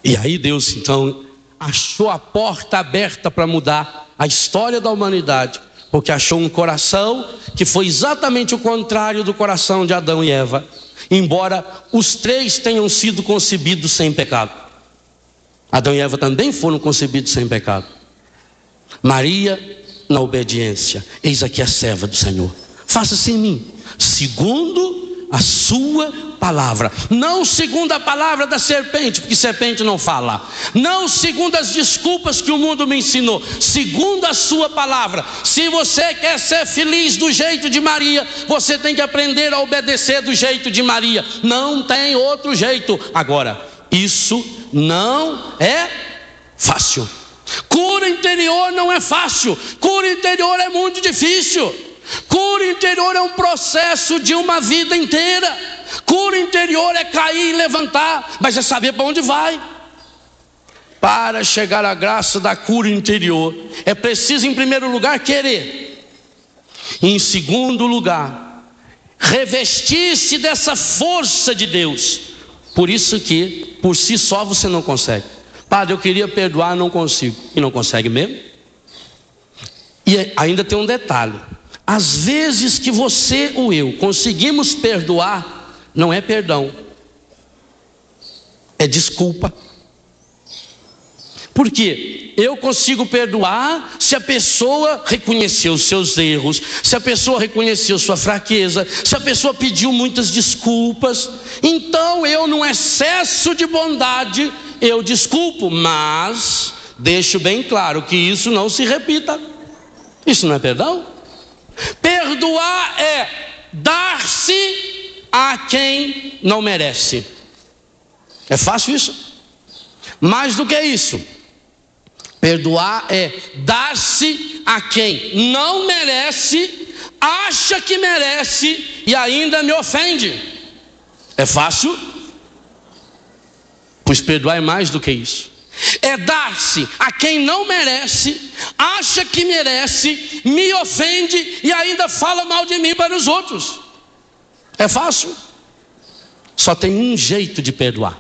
E aí Deus então achou a porta aberta para mudar a história da humanidade, porque achou um coração que foi exatamente o contrário do coração de Adão e Eva, embora os três tenham sido concebidos sem pecado. Adão e Eva também foram concebidos sem pecado. Maria, na obediência: eis aqui a serva do Senhor, faça-se em mim segundo a sua palavra, não segundo a palavra da serpente, porque serpente não fala, não segundo as desculpas que o mundo me ensinou, segundo a sua palavra. Se você quer ser feliz do jeito de Maria, você tem que aprender a obedecer do jeito de Maria, não tem outro jeito. Agora, isso não é fácil. Cura interior não é fácil, cura interior é muito difícil. Cura interior é um processo de uma vida inteira. Cura interior é cair e levantar, mas é saber para onde vai. Para chegar à graça da cura interior, é preciso, em primeiro lugar, querer. E, em segundo lugar, revestir-se dessa força de Deus. Por isso que, por si só, você não consegue. Padre, eu queria perdoar, não consigo. E não consegue mesmo? E ainda tem um detalhe: às vezes que você ou eu conseguimos perdoar, não é perdão, é desculpa. Por quê? Eu consigo perdoar se a pessoa reconheceu os seus erros, se a pessoa reconheceu sua fraqueza, se a pessoa pediu muitas desculpas. Então eu, num excesso de bondade, eu desculpo, mas deixo bem claro que isso não se repita. Isso não é perdão? Perdoar é dar-se a quem não merece. É fácil isso? Mais do que isso, perdoar é dar-se a quem não merece, acha que merece e ainda me ofende. É fácil? Pois perdoar é mais do que isso. É dar-se a quem não merece, acha que merece, me ofende e ainda fala mal de mim para os outros. É fácil? Só tem um jeito de perdoar: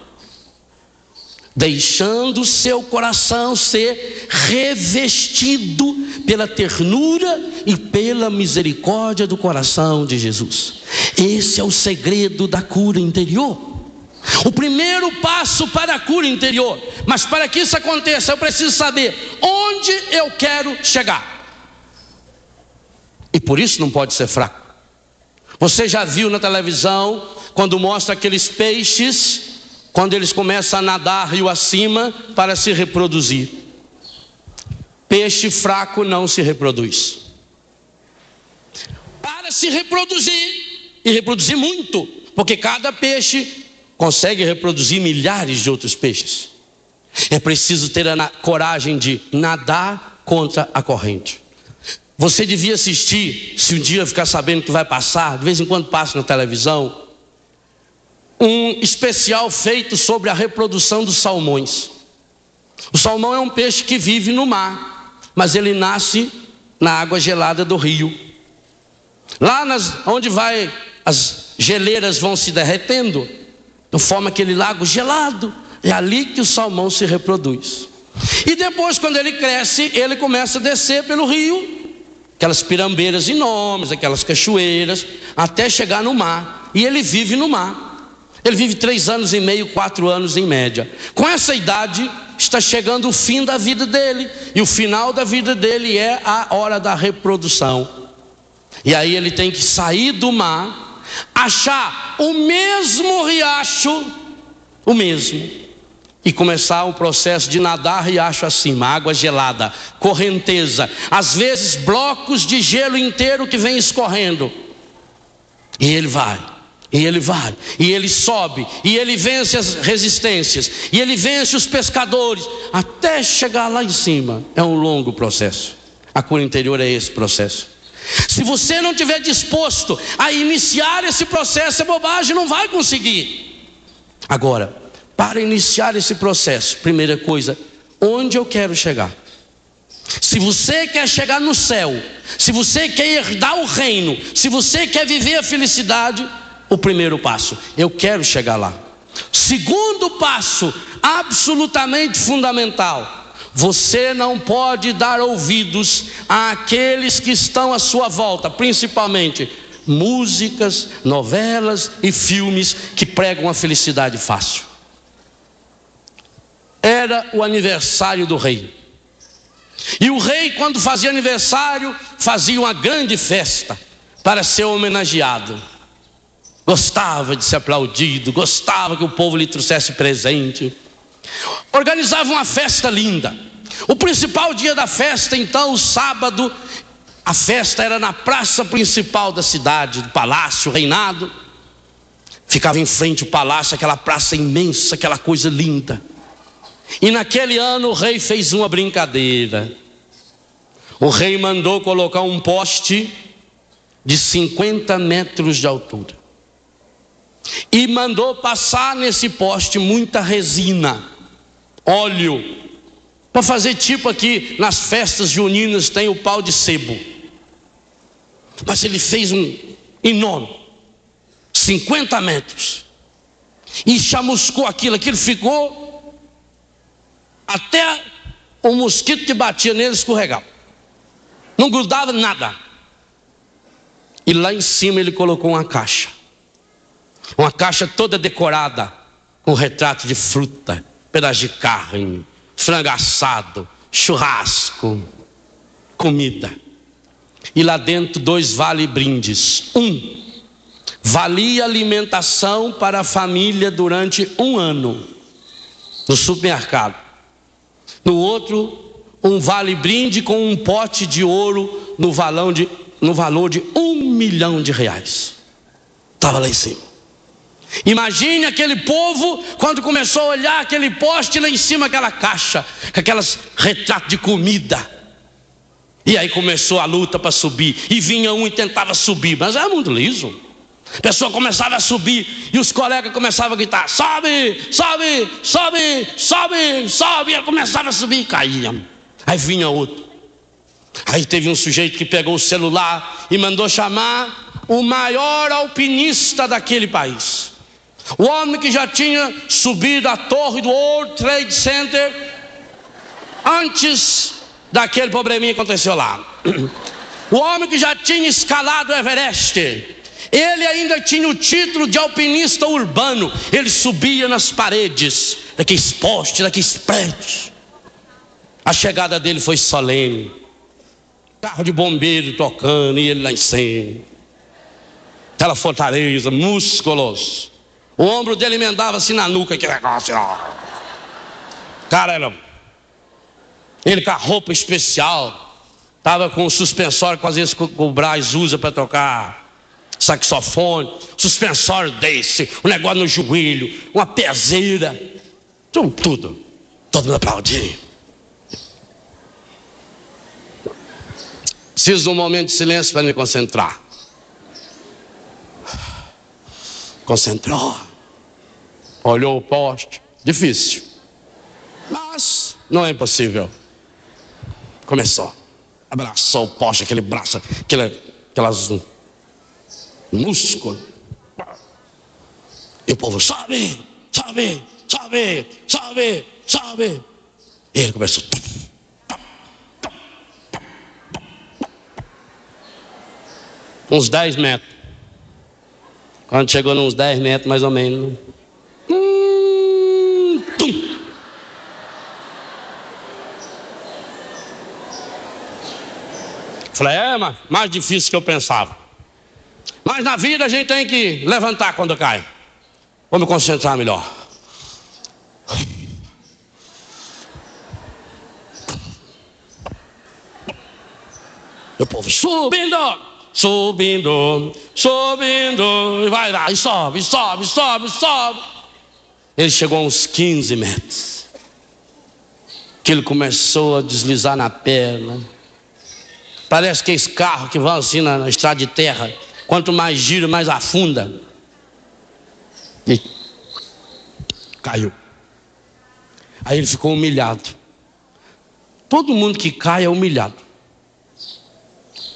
deixando o seu coração ser revestido pela ternura e pela misericórdia do coração de Jesus. Esse é o segredo da cura interior. O primeiro passo para a cura interior. Mas para que isso aconteça, eu preciso saber onde eu quero chegar. E por isso não pode ser fraco. Você já viu na televisão, quando mostra aqueles peixes, quando eles começam a nadar rio acima para se reproduzir. Peixe fraco não se reproduz. Para se reproduzir, e reproduzir muito, porque cada peixe consegue reproduzir milhares de outros peixes. É preciso ter a coragem de nadar contra a corrente. Você devia assistir, se um dia ficar sabendo que vai passar, de vez em quando passa na televisão, um especial feito sobre a reprodução dos salmões. O salmão é um peixe que vive no mar, mas ele nasce na água gelada do rio. Lá onde as geleiras vão se derretendo, forma aquele lago gelado. É ali que o salmão se reproduz. E depois, quando ele cresce, ele começa a descer pelo rio, aquelas pirambeiras enormes, aquelas cachoeiras, até chegar no mar. E ele vive no mar. Ele vive 3 anos e meio, 4 anos em média. Com essa idade, está chegando o fim da vida dele. E o final da vida dele é a hora da reprodução. E aí ele tem que sair do mar, achar o mesmo riacho, o mesmo, e começar o processo de nadar riacho acima, água gelada, correnteza, às vezes blocos de gelo inteiro que vem escorrendo. E ele vai, e ele vai, e ele sobe, e ele vence as resistências, e ele vence os pescadores, até chegar lá em cima. É um longo processo. A cura interior é esse processo. Se você não estiver disposto a iniciar esse processo, é bobagem, não vai conseguir. Agora, para iniciar esse processo, primeira coisa, onde eu quero chegar? Se você quer chegar no céu, se você quer herdar o reino, se você quer viver a felicidade, o primeiro passo, eu quero chegar lá. Segundo passo, absolutamente fundamental: você não pode dar ouvidos àqueles que estão à sua volta, principalmente músicas, novelas e filmes que pregam a felicidade fácil. Era o aniversário do rei. E o rei, quando fazia aniversário, fazia uma grande festa para ser homenageado. Gostava de ser aplaudido, gostava que o povo lhe trouxesse presente. Organizava uma festa linda. O principal dia da festa, então, o sábado, a festa era na praça principal da cidade, do palácio, reinado. Ficava em frente ao palácio, aquela praça imensa, aquela coisa linda. E naquele ano o rei fez uma brincadeira. O rei mandou colocar um poste de 50 metros de altura. E mandou passar nesse poste muita resina, óleo, para fazer tipo aqui nas festas juninas tem o pau de sebo. Mas ele fez um enorme, 50 metros, e chamuscou aquilo ficou até o mosquito que batia nele escorregava, não grudava nada. E lá em cima ele colocou uma caixa toda decorada com retrato de fruta, pedaço de carne, frango assado, churrasco, comida. E lá dentro 2 vale-brindes. Um valia alimentação para a família durante 1 ano no supermercado. No outro, um vale-brinde com um pote de ouro no valor de R$1 milhão. Estava lá em cima. Imagine aquele povo quando começou a olhar aquele poste lá em cima, aquela caixa, com aquelas retratos de comida. E aí começou a luta para subir. E vinha um e tentava subir, mas era muito liso. A pessoa começava a subir e os colegas começavam a gritar: sobe, sobe, sobe, sobe, sobe. E ele começava a subir e caía. Aí vinha outro. Aí teve um sujeito que pegou o celular e mandou chamar o maior alpinista daquele país. O homem que já tinha subido a torre do World Trade Center antes daquele probleminha que aconteceu lá. O homem que já tinha escalado o Everest. Ele ainda tinha o título de alpinista urbano. Ele subia nas paredes daqueles postes, daqueles prédios. A chegada dele foi solene. Carro de bombeiro tocando e ele lá em cima. Aquela fortaleza, músculos. O ombro dele emendava assim na nuca, que negócio, ó. Cara, ele com a roupa especial. Estava com o suspensório que às vezes o Braz usa para tocar saxofone, suspensório desse, um negócio no joelho, uma peseira, tudo. Todo mundo aplaudindo. Preciso de um momento de silêncio para me concentrar. Concentrou. Olhou o poste. Difícil, mas não é impossível. Começou. Abraçou o poste, aquele braço, aquelas músculos. E o povo: sobe, sobe, sobe, sobe, sobe. E ele começou. Uns 10 metros. Quando chegou nos 10 metros, mais ou menos. Falei: mas mais difícil que eu pensava. Mas na vida a gente tem que levantar quando cai. Vou me concentrar melhor. O povo subindo, subindo, subindo. E vai lá, e sobe, sobe, sobe, sobe. Ele chegou a uns 15 metros. Que ele começou a deslizar na perna. Parece que esse carro que vai assim na estrada de terra. Quanto mais gira, mais afunda. E caiu. Aí ele ficou humilhado. Todo mundo que cai é humilhado.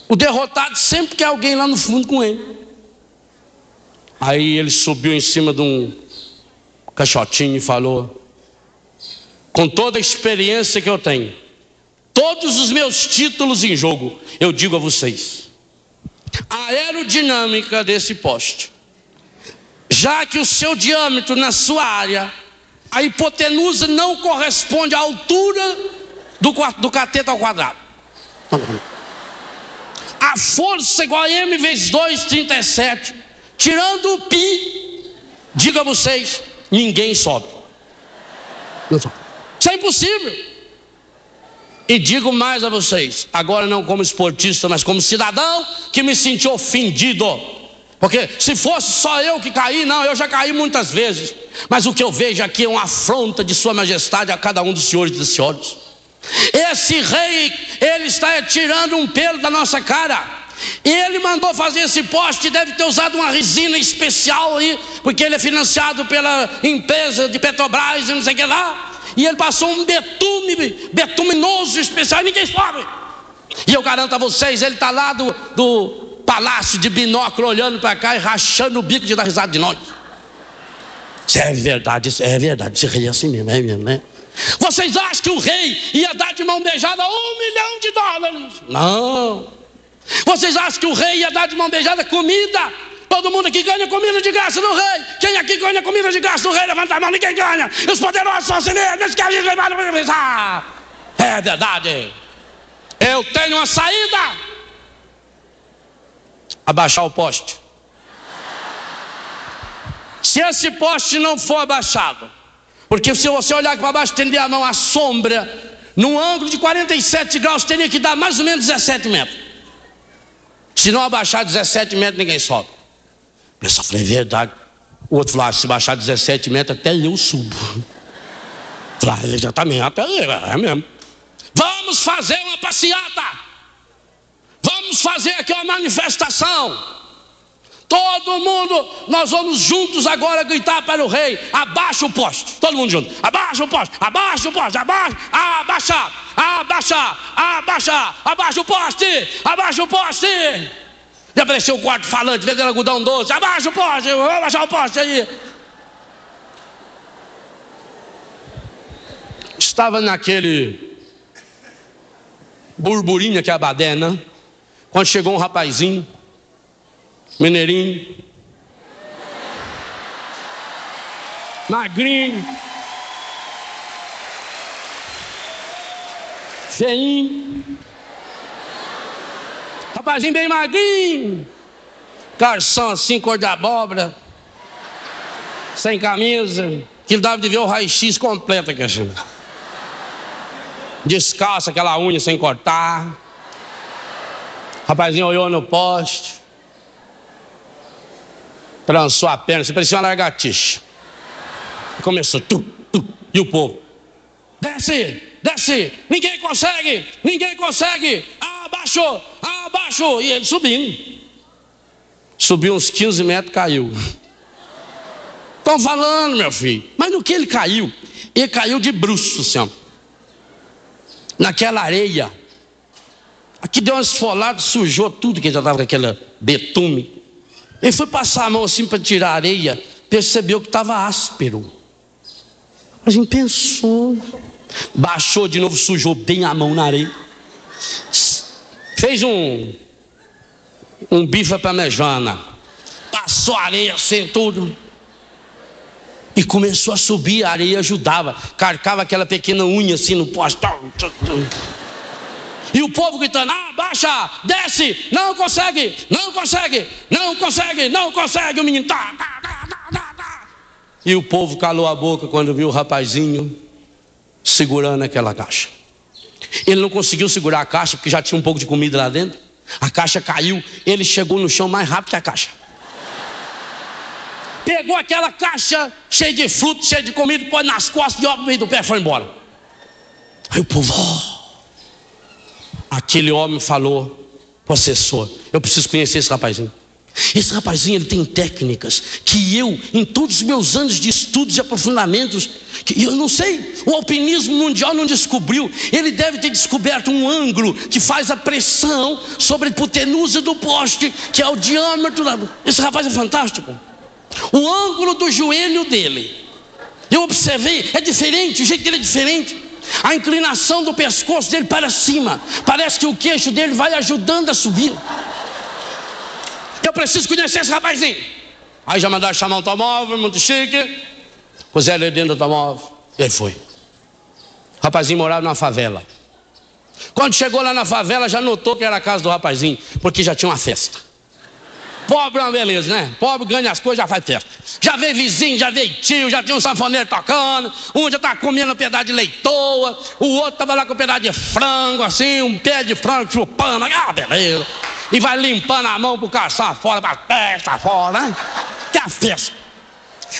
O derrotado sempre quer alguém lá no fundo com ele. Aí ele subiu em cima de um caixotinho e falou: com toda a experiência que eu tenho, todos os meus títulos em jogo, eu digo a vocês: a aerodinâmica desse poste, já que o seu diâmetro na sua área, a hipotenusa não corresponde à altura do cateto ao quadrado. A força igual a M vezes 2, 37. Tirando o pi, digo a vocês, ninguém sobe. Isso é impossível. E digo mais a vocês, agora não como esportista, mas como cidadão que me senti ofendido. Porque se fosse só eu que caí, não, eu já caí muitas vezes. Mas o que eu vejo aqui é uma afronta de sua majestade a cada um dos senhores e das senhoras. Esse rei, ele está tirando um pelo da nossa cara. Ele mandou fazer esse poste, deve ter usado uma resina especial aí, porque ele é financiado pela empresa de Petrobras e não sei o que lá. E ele passou um betuminoso especial e ninguém sobe. E eu garanto a vocês, ele está lá do palácio de binóculo olhando para cá e rachando o bico de dar risada de nós. Isso é verdade, esse rei é assim mesmo, é mesmo, né? Vocês acham que o rei ia dar de mão beijada $1 milhão? Não. Vocês acham que o rei ia dar de mão beijada comida? Todo mundo aqui ganha comida de graça do rei. Quem aqui ganha comida de graça do rei? Levanta a mão, ninguém ganha. Os poderosos são assim mesmo. É verdade. Eu tenho uma saída. Abaixar o poste. Se esse poste não for abaixado, porque se você olhar aqui para baixo, estender a mão à sombra, num ângulo de 47 graus, teria que dar mais ou menos 17 metros. Se não abaixar 17 metros, ninguém sobe. O pessoal falou: é verdade. O outro falou: se baixar 17 metros, até eu subo. Falei: exatamente, até eu, é mesmo. Vamos fazer uma passeata. Vamos fazer aqui uma manifestação. Todo mundo, nós vamos juntos agora gritar para o rei: abaixa o poste. Todo mundo junto: abaixa o poste, abaixa o poste, abaixa, abaixa, abaixa, abaixa, abaixa o poste, abaixa o poste. E apareceu o quarto falante, vendendo algodão doce: abaixa o poste, vou abaixar o poste aí. Estava naquele burburinho que é Abadé, né? Quando chegou um rapazinho, mineirinho, magrinho, feinho, rapazinho bem magrinho, calção assim, cor de abóbora, sem camisa, que dava de ver o raio-x completo aqui assim. Descalço, aquela unha sem cortar. Rapazinho olhou no poste, trançou a perna, se parecia uma lagartixa. Começou, e o povo: desce, desce, ninguém consegue, abaixou, abaixou. E ele subiu uns 15 metros, caiu. Estão falando, meu filho. Mas no que ele caiu de bruço, assim, naquela areia. Aqui deu uma esfolada, sujou tudo, que já estava com aquele betume. Ele foi passar a mão assim para tirar a areia, percebeu que estava áspero. A gente pensou, baixou de novo, sujou bem a mão na areia, fez um bife parmejana, passou a areia assim tudo, e começou a subir. A areia ajudava, carcava aquela pequena unha assim no poste. E o povo gritando: abaixa, desce, não consegue, não consegue, não consegue, não consegue. O menino tá. E o povo calou a boca quando viu o rapazinho segurando aquela caixa. Ele não conseguiu segurar a caixa porque já tinha um pouco de comida lá dentro. A caixa caiu, ele chegou no chão mais rápido que a caixa. Pegou aquela caixa cheia de fruta, cheia de comida, pôs nas costas e ó, no meio do pé, foi embora. Aí o povo: aquele homem falou: possessor, eu preciso conhecer esse rapazinho. Esse rapazinho, ele tem técnicas que eu, em todos os meus anos de estudos e aprofundamentos, que eu não sei, o alpinismo mundial não descobriu. Ele deve ter descoberto um ângulo que faz a pressão sobre a hipotenusa do poste, que é o diâmetro da... Esse rapaz é fantástico. O ângulo do joelho dele, eu observei, é diferente, o jeito dele é diferente. A inclinação do pescoço dele para cima, parece que o queixo dele vai ajudando a subir. Eu preciso conhecer esse rapazinho. Aí já mandaram chamar um automóvel, muito chique, puseram ele dentro do automóvel, e ele foi. O rapazinho morava numa favela. Quando chegou lá na favela, já notou que era a casa do rapazinho, porque já tinha uma festa. Pobre é uma beleza, né? Pobre ganha as coisas, já faz festa. Já veio vizinho, já veio tio, já tinha um sanfoneiro tocando. Um já estava comendo um pedaço de leitoa, o outro estava lá com um pedaço de frango, assim, um pé de frango chupando. Ah, beleza. E vai limpando a mão para caçar fora, para festa fora, né? Que a festa.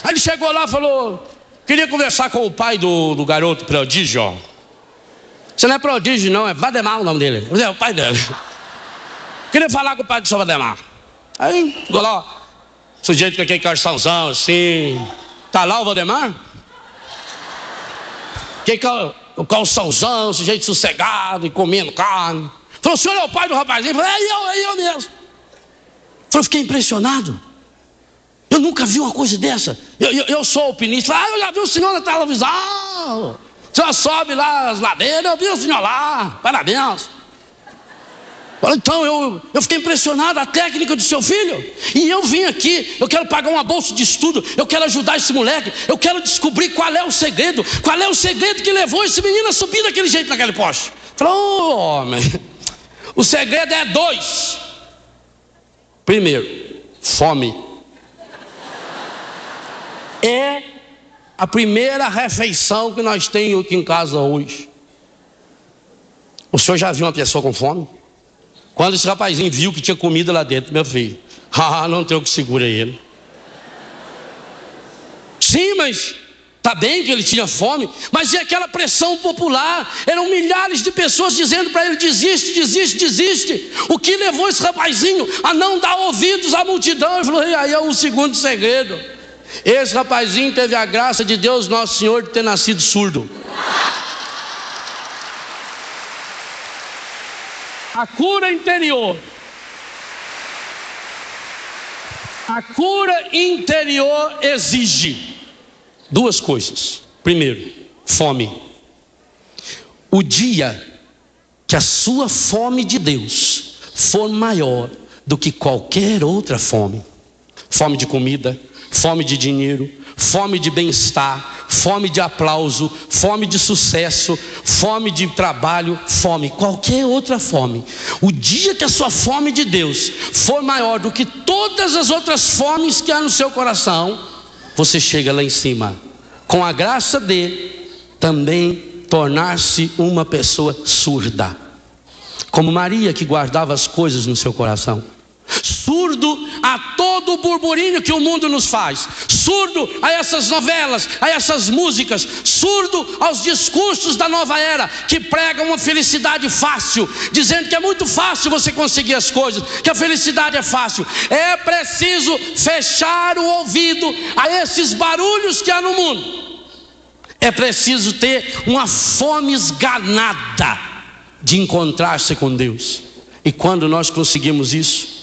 Aí ele chegou lá e falou: queria conversar com o pai do garoto prodígio, ó. Você não é prodígio, não, é Vademar o nome dele. É o pai dele. Queria falar com o pai do seu Vademar. Aí, ficou lá, ó, sujeito com aquele calçãozão assim. Tá lá o Vademar? Que o calçãozão, sujeito sossegado e comendo carne. Falou: o senhor é o pai do rapazinho? Falei: é eu mesmo. Falei: fiquei impressionado. Eu nunca vi uma coisa dessa. Eu sou alpinista. Eu já vi o senhor na televisão. O senhor sobe lá as ladeiras, eu vi o senhor lá. Parabéns. Então eu fiquei impressionado, a técnica do seu filho. E eu vim aqui, eu quero pagar uma bolsa de estudo, eu quero ajudar esse moleque, eu quero descobrir qual é o segredo que levou esse menino a subir daquele jeito naquele poste. Falou: homem, o segredo é 2. Primeiro, fome. É a primeira refeição que nós temos aqui em casa hoje. O senhor já viu uma pessoa com fome? Quando esse rapazinho viu que tinha comida lá dentro, meu filho, não tem o que segura ele. Sim, mas Está bem que ele tinha fome, mas e aquela pressão popular? Eram milhares de pessoas dizendo para ele: desiste, desiste, desiste. O que levou esse rapazinho a não dar ouvidos à multidão? Ele falou: e aí é o segundo segredo. Esse rapazinho teve a graça de Deus Nosso Senhor de ter nascido surdo. A cura interior. A cura interior exige duas coisas. Primeiro, fome. O dia que a sua fome de Deus for maior do que qualquer outra fome, fome de comida, fome de dinheiro, fome de bem-estar, fome de aplauso, fome de sucesso, fome de trabalho, fome, qualquer outra fome. O dia que a sua fome de Deus for maior do que todas as outras fomes que há no seu coração, você chega lá em cima, com a graça dele, também tornar-se uma pessoa surda, como Maria, que guardava as coisas no seu coração. Surdo a todo o burburinho que o mundo nos faz, surdo a essas novelas, a essas músicas, surdo aos discursos da nova era, que pregam uma felicidade fácil, dizendo que é muito fácil você conseguir as coisas, que a felicidade é fácil. É preciso fechar o ouvido a esses barulhos que há no mundo. É preciso ter uma fome esganada de encontrar-se com Deus. E quando nós conseguimos isso,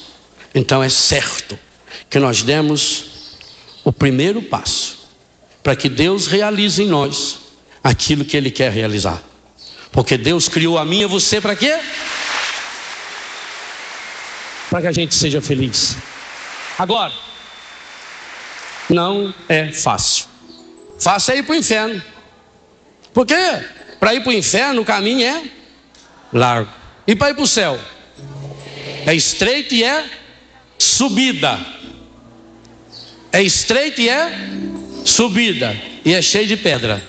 então é certo que nós demos o primeiro passo para que Deus realize em nós aquilo que Ele quer realizar. Porque Deus criou a mim e você para quê? Para que a gente seja feliz. Agora, não é fácil. Fácil é ir para o inferno. Por quê? Para ir para o inferno o caminho é largo. E para ir para o céu? É estreito e é subida. É estreito e é subida. E é cheio de pedra.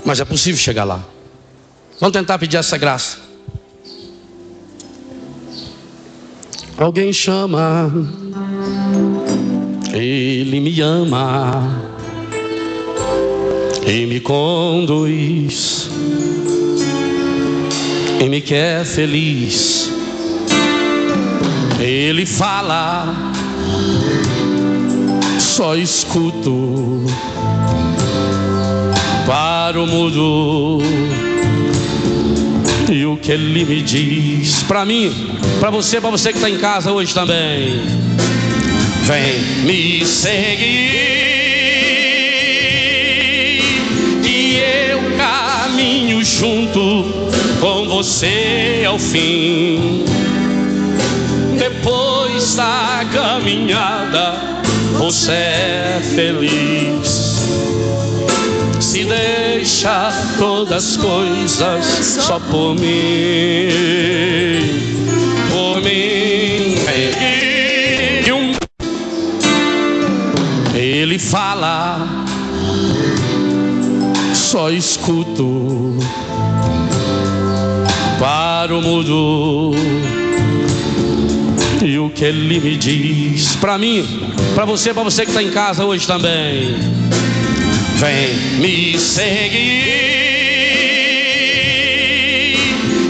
Mas é possível chegar lá. Vamos tentar pedir essa graça. Alguém chama, Ele me ama e me conduz e me quer feliz. Ele fala, só escuto para o mudo. E o que Ele me diz para mim, para você que está em casa hoje também: vem me seguir, e eu caminho junto com você ao fim. Depois da caminhada, você é feliz. Se deixa todas as coisas só por mim, por mim. Ele fala, só escuto para o mudo. E o que Ele me diz para mim, para você que está em casa hoje também: vem me seguir,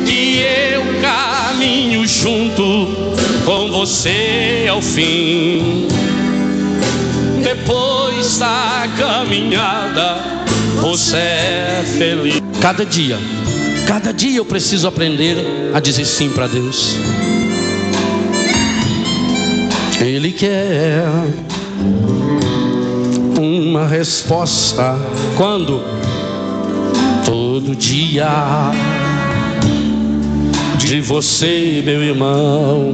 e eu caminho junto com você ao fim. Depois da caminhada, você é feliz. Cada dia eu preciso aprender a dizer sim para Deus. Ele quer uma resposta. Quando? Todo dia. De você, meu irmão,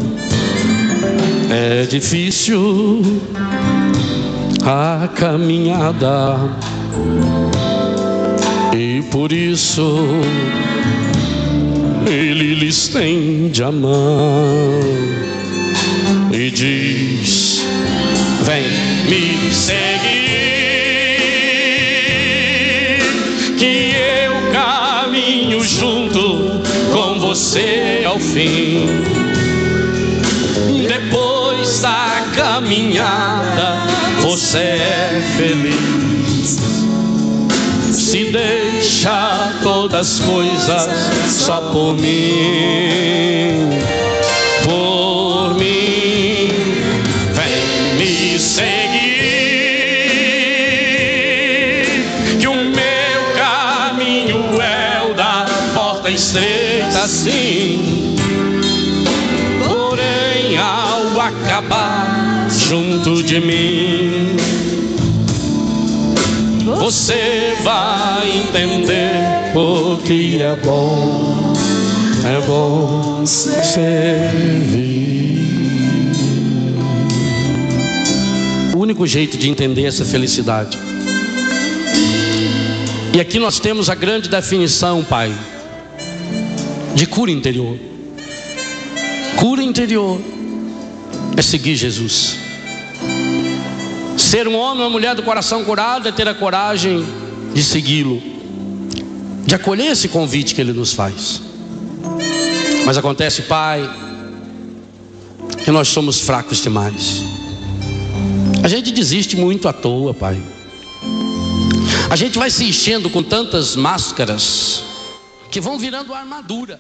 é difícil a caminhada, e por isso Ele lhe estende a mão e diz: vem me seguir, que eu caminho junto com você ao fim. Depois nesta caminhada você é feliz. Se deixa todas as coisas só por mim, por mim. Vem me seguir, que o meu caminho é o da porta estreita, sim. Porém, ao acabar junto de mim, você vai entender porque é bom servir. O único jeito de entender essa felicidade. E aqui nós temos a grande definição, Pai, de cura interior. Cura interior é seguir Jesus. Ser um homem ou uma mulher do coração curado é ter a coragem de segui-lo, de acolher esse convite que Ele nos faz. Mas acontece, Pai, que nós somos fracos demais. A gente desiste muito à toa, Pai. A gente vai se enchendo com tantas máscaras que vão virando armadura.